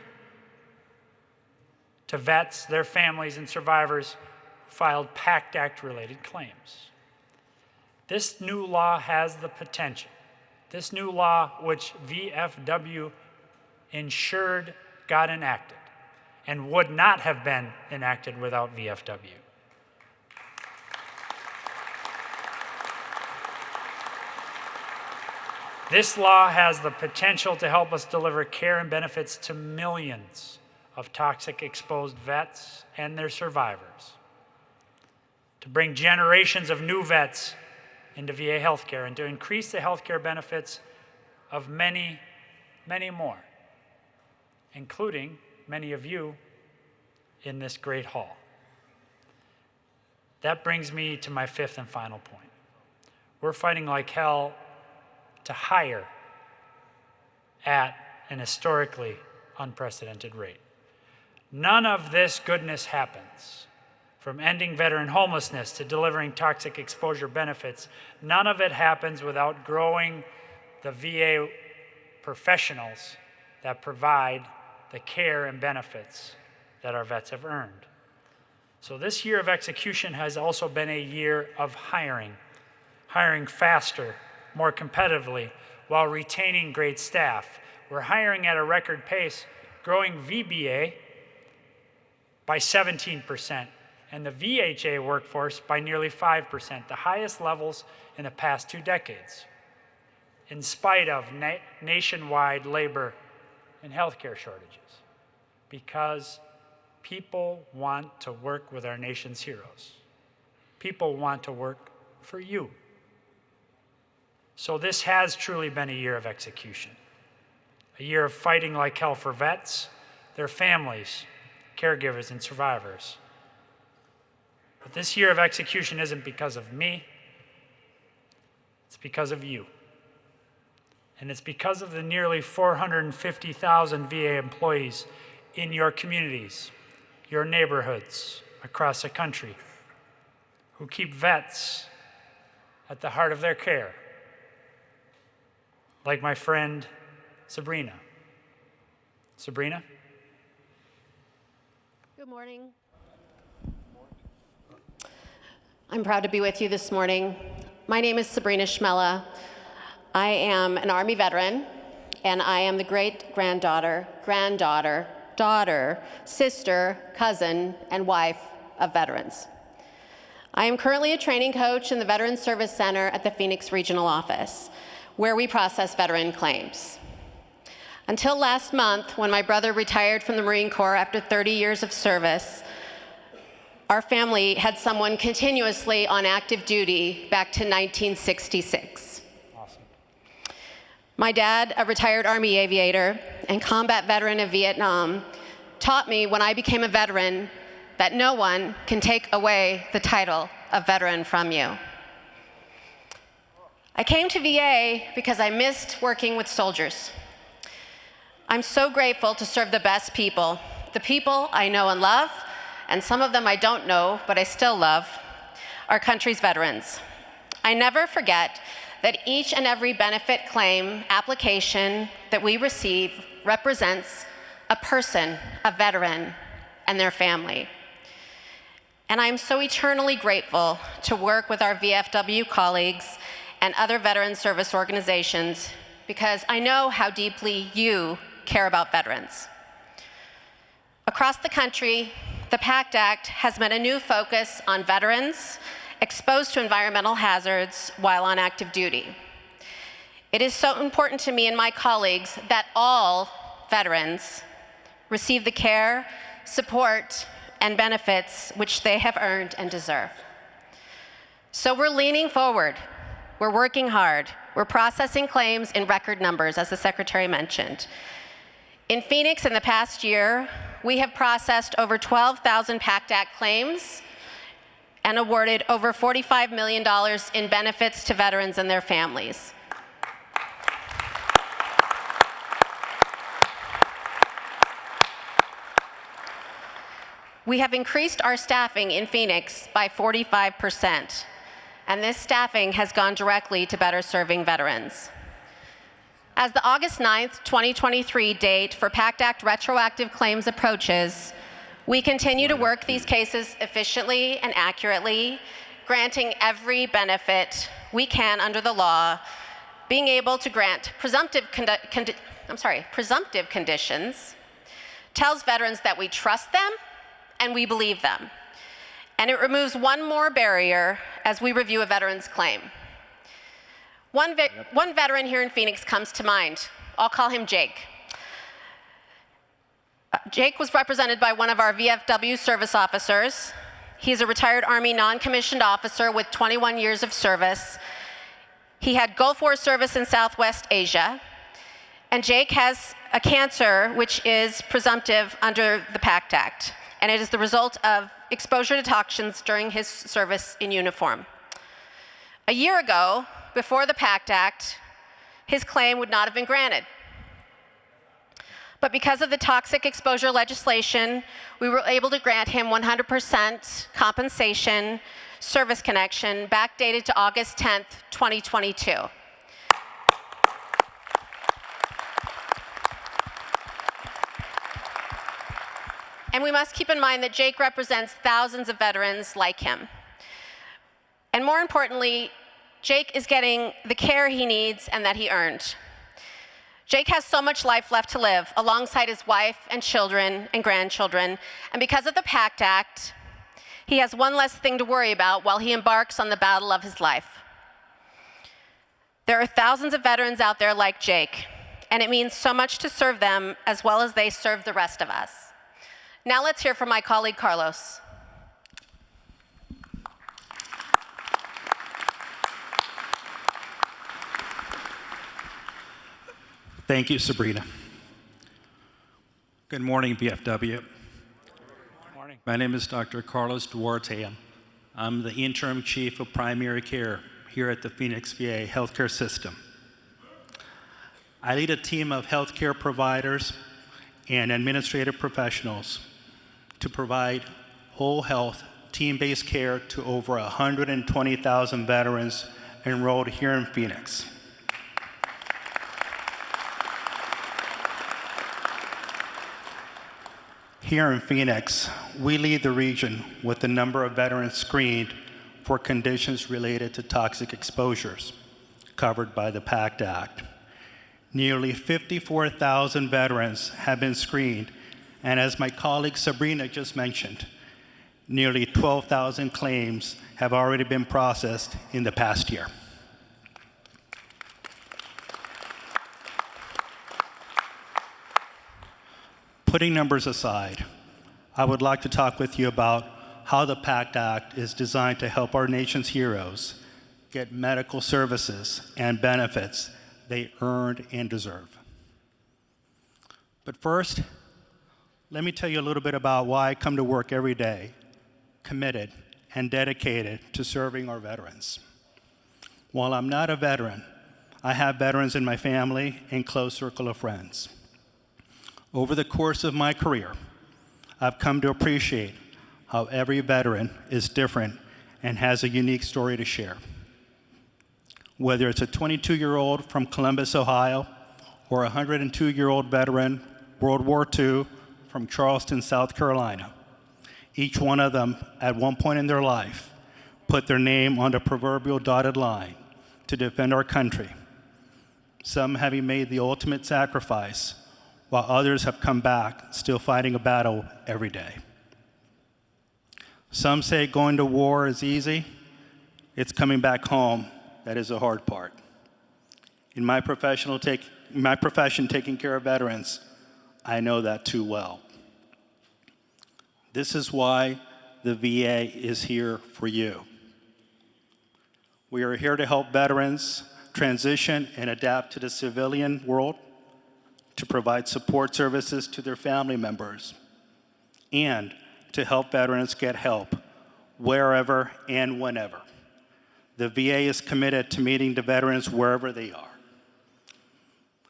to vets, their families, and survivors who filed PACT Act-related claims. This new law has the potential. This new law, which VFW ensured got enacted and would not have been enacted without VFW. This law has the potential to help us deliver care and benefits to millions of toxic exposed vets and their survivors, to bring generations of new vets into VA healthcare, and to increase the healthcare benefits of many, many more, including many of you in this great hall. That brings me to my fifth and final point. We're fighting like hell to hire at an historically unprecedented rate. None of this goodness happens, from ending veteran homelessness to delivering toxic exposure benefits. None of it happens without growing the VA professionals that provide the care and benefits that our vets have earned. So this year of execution has also been a year of hiring faster, more competitively, while retaining great staff. We're hiring at a record pace, growing VBA by 17%, and the VHA workforce by nearly 5%, the highest levels in the past 2 decades, in spite of nationwide labor and healthcare shortages, because people want to work with our nation's heroes. People want to work for you. So this has truly been a year of execution, a year of fighting like hell for vets, their families, caregivers, and survivors. But this year of execution isn't because of me, it's because of you. And it's because of the nearly 450,000 VA employees in your communities, your neighborhoods across the country, who keep vets at the heart of their care. Like my friend Sabrina. Sabrina? Good morning. I'm proud to be with you this morning. My name is Sabrina Schmella. I am an Army veteran, and I am the great-granddaughter, daughter, sister, cousin, and wife of veterans. I am currently a training coach in the Veterans Service Center at the Phoenix Regional Office, where we process veteran claims. Until last month, when my brother retired from the Marine Corps after 30 years of service, our family had someone continuously on active duty back to 1966. Awesome. My dad, a retired Army aviator and combat veteran of Vietnam, taught me when I became a veteran that no one can take away the title of veteran from you. I came to VA because I missed working with soldiers. I'm so grateful to serve the best people, the people I know and love, and some of them I don't know, but I still love, our country's veterans. I never forget that each and every benefit claim application that we receive represents a person, a veteran, and their family. And I'm so eternally grateful to work with our VFW colleagues and other veteran service organizations, because I know how deeply you care about veterans. Across the country, the PACT Act has meant a new focus on veterans exposed to environmental hazards while on active duty. It is so important to me and my colleagues that all veterans receive the care, support, and benefits which they have earned and deserve. So we're leaning forward. We're working hard. We're processing claims in record numbers, as the Secretary mentioned. In Phoenix, in the past year, we have processed over 12,000 PACT Act claims and awarded over $45 million in benefits to veterans and their families. We have increased our staffing in Phoenix by 45%, and this staffing has gone directly to better serving veterans. As the August 9th, 2023 date for PACT Act retroactive claims approaches, We continue to work these cases efficiently and accurately, granting every benefit we can under the law, being able to grant presumptive conditions tells veterans that we trust them and we believe them. And it removes one more barrier as we review a veteran's claim. One veteran here in Phoenix comes to mind. I'll call him Jake. Jake was represented by one of our VFW service officers. He's a retired Army non-commissioned officer with 21 years of service. He had Gulf War service in Southwest Asia. And Jake has a cancer which is presumptive under the PACT Act. And it is the result of exposure to toxins during his service in uniform. A year ago, before the PACT Act, his claim would not have been granted. But because of the toxic exposure legislation, we were able to grant him 100% compensation service connection backdated to August 10th, 2022. And we must keep in mind that Jake represents thousands of veterans like him. And more importantly, Jake is getting the care he needs and that he earned. Jake has so much life left to live alongside his wife and children and grandchildren. And because of the PACT Act, he has one less thing to worry about while he embarks on the battle of his life. There are thousands of veterans out there like Jake, and it means so much to serve them as well as they serve the rest of us. Now let's hear from my colleague, Carlos. Thank you, Sabrina. Good morning, VFW. Good morning. My name is Dr. Carlos Duarte. I'm the interim chief of primary care here at the Phoenix VA healthcare system. I lead a team of healthcare providers and administrative professionals to provide whole health, team-based care to over 120,000 veterans enrolled here in Phoenix. Here in Phoenix, we lead the region with the number of veterans screened for conditions related to toxic exposures covered by the PACT Act. Nearly 54,000 veterans have been screened, and as my colleague Sabrina just mentioned, nearly 12,000 claims have already been processed in the past year. Putting numbers aside, I would like to talk with you about how the PACT Act is designed to help our nation's heroes get medical services and benefits they earned and deserve. But first, let me tell you a little bit about why I come to work every day, committed and dedicated to serving our veterans. While I'm not a veteran, I have veterans in my family and close circle of friends. Over the course of my career, I've come to appreciate how every veteran is different and has a unique story to share. Whether it's a 22-year-old from Columbus, Ohio, or a 102-year-old veteran, World War II, from Charleston, South Carolina, each one of them, at one point in their life, put their name on the proverbial dotted line to defend our country, some having made the ultimate sacrifice, while others have come back, still fighting a battle every day. Some say going to war is easy. It's coming back home that is the hard part. In my profession, taking care of veterans, I know that too well. This is why the VA is here for you. We are here to help veterans transition and adapt to the civilian world, to provide support services to their family members, and to help veterans get help wherever and whenever. The VA is committed to meeting the veterans wherever they are.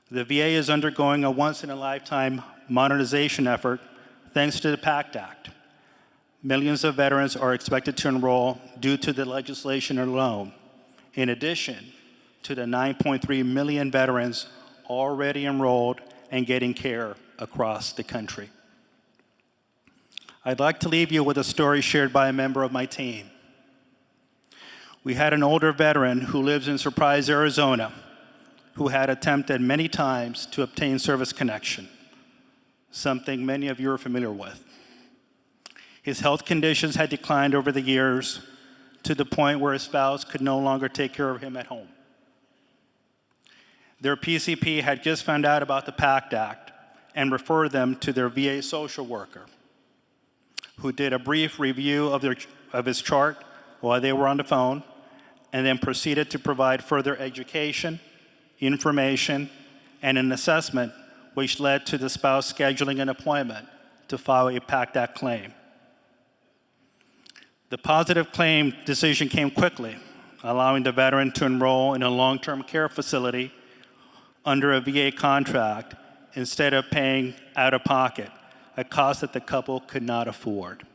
The VA is undergoing a once-in-a-lifetime modernization effort thanks to the PACT Act. Millions of veterans are expected to enroll due to the legislation alone, in addition to the 9.3 million veterans already enrolled and getting care across the country. I'd like to leave you with a story shared by a member of my team. We had an older veteran who lives in Surprise, Arizona, who had attempted many times to obtain service connection, something many of you are familiar with. His health conditions had declined over the years to the point where his spouse could no longer take care of him at home. Their PCP had just found out about the PACT Act and referred them to their VA social worker, who did a brief review of his chart while they were on the phone, and then proceeded to provide further education, information, and an assessment, which led to the spouse scheduling an appointment to file a PACT Act claim. The positive claim decision came quickly, allowing the veteran to enroll in a long-term care facility under a VA contract instead of paying out of pocket, a cost that the couple could not afford.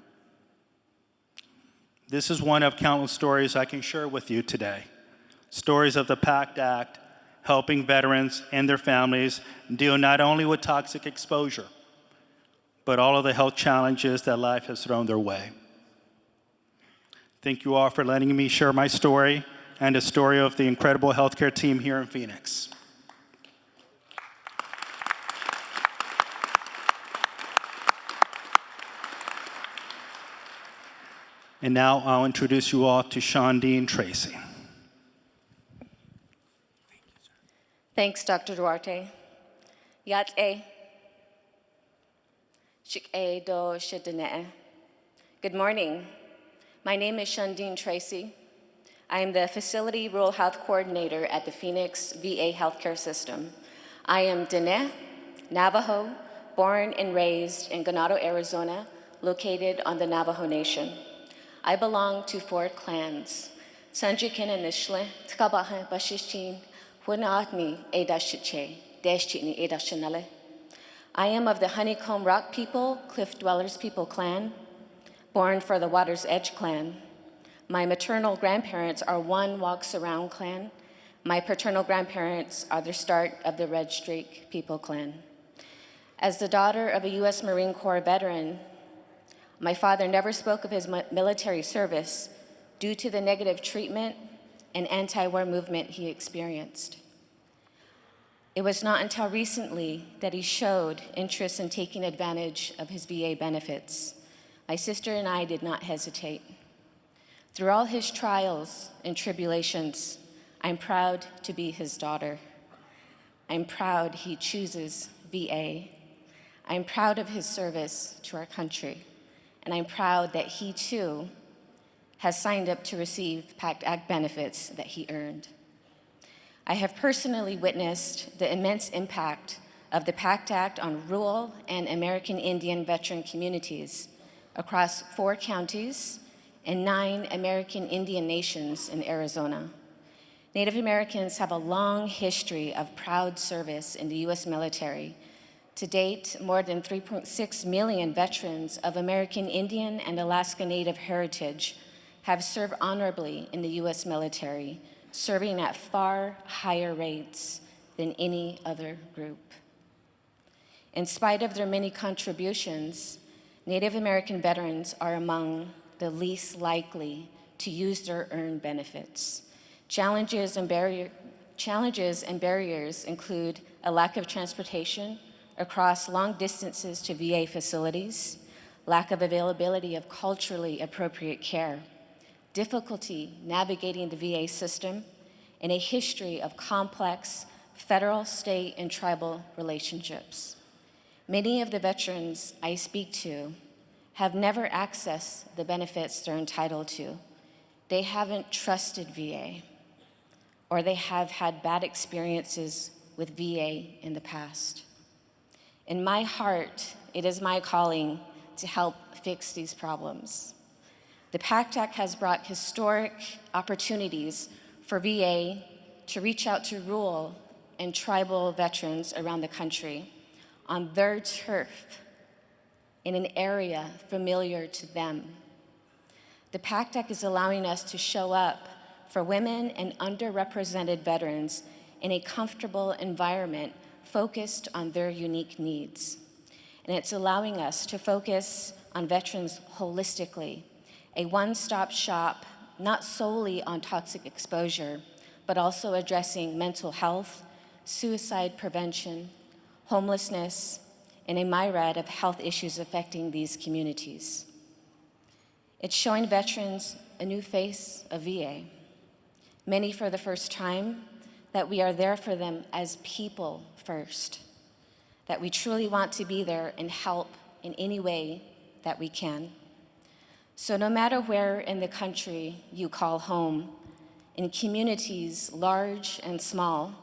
This is one of countless stories I can share with you today. Stories of the PACT Act helping veterans and their families deal not only with toxic exposure, but all of the health challenges that life has thrown their way. Thank you all for letting me share my story and the story of the incredible healthcare team here in Phoenix. And now I'll introduce you all to Shondine Tracy. Thanks, Dr. Duarte. Yat-e. Shik-e do shidene. Good morning. My name is Shondine Tracy. I am the Facility Rural Health Coordinator at the Phoenix VA Healthcare System. I am Dene, Navajo, born and raised in Ganado, Arizona, located on the Navajo Nation. I belong to 4 clans. Sanjikin and Nishle, Tkabaha Bashishin, Hunaatni Edashiche, Deshchitni Edashinale. I am of the Honeycomb Rock People, Cliff Dwellers People clan, born for the Water's Edge clan. My maternal grandparents are One Walks Around clan. My paternal grandparents are the start of the Red Streak People clan. As the daughter of a U.S. Marine Corps veteran, my father never spoke of his military service due to the negative treatment and anti-war movement he experienced. It was not until recently that he showed interest in taking advantage of his VA benefits. My sister and I did not hesitate. Through all his trials and tribulations, I'm proud to be his daughter. I'm proud he chooses VA. I'm proud of his service to our country. And I'm proud that he too has signed up to receive PACT Act benefits that he earned. I have personally witnessed the immense impact of the PACT Act on rural and American Indian veteran communities across 4 counties and 9 American Indian nations in Arizona. Native Americans have a long history of proud service in the U.S. military. To date, more than 3.6 million veterans of American Indian and Alaska Native heritage have served honorably in the U.S. military, serving at far higher rates than any other group. In spite of their many contributions, Native American veterans are among the least likely to use their earned benefits. Challenges and barriers include a lack of transportation across long distances to VA facilities, lack of availability of culturally appropriate care, difficulty navigating the VA system, and a history of complex federal, state, and tribal relationships. Many of the veterans I speak to have never accessed the benefits they're entitled to. They haven't trusted VA, or they have had bad experiences with VA in the past. In my heart, it is my calling to help fix these problems. The PACT Act has brought historic opportunities for VA to reach out to rural and tribal veterans around the country on their turf in an area familiar to them. The PACT Act is allowing us to show up for women and underrepresented veterans in a comfortable environment focused on their unique needs. And it's allowing us to focus on veterans holistically, a one-stop shop not solely on toxic exposure, but also addressing mental health, suicide prevention, homelessness, and a myriad of health issues affecting these communities. It's showing veterans a new face of VA, many for the first time, that we are there for them as people first, that we truly want to be there and help in any way that we can. So no matter where in the country you call home, in communities large and small,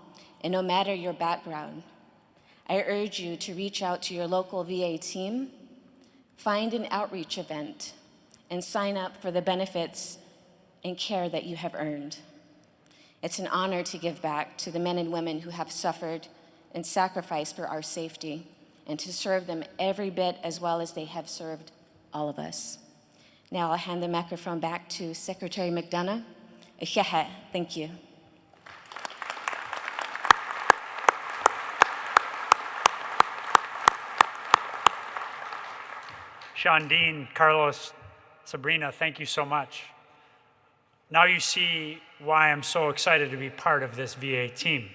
and no matter your background, I urge you to reach out to your local VA team, find an outreach event, and sign up for the benefits and care that you have earned. It's an honor to give back to the men and women who have suffered and sacrificed for our safety, and to serve them every bit as well as they have served all of us. Now I'll hand the microphone back to Secretary McDonough. Thank you. Shondine, Carlos, Sabrina, thank you so much. Now you see why I'm so excited to be part of this VA team.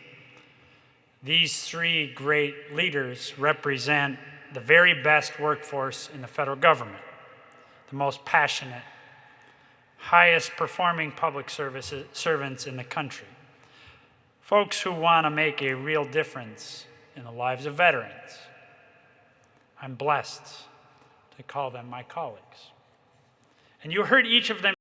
These three great leaders represent the very best workforce in the federal government, the most passionate, highest performing public servants in the country, folks who want to make a real difference in the lives of veterans. I'm blessed to call them my colleagues. And you heard each of them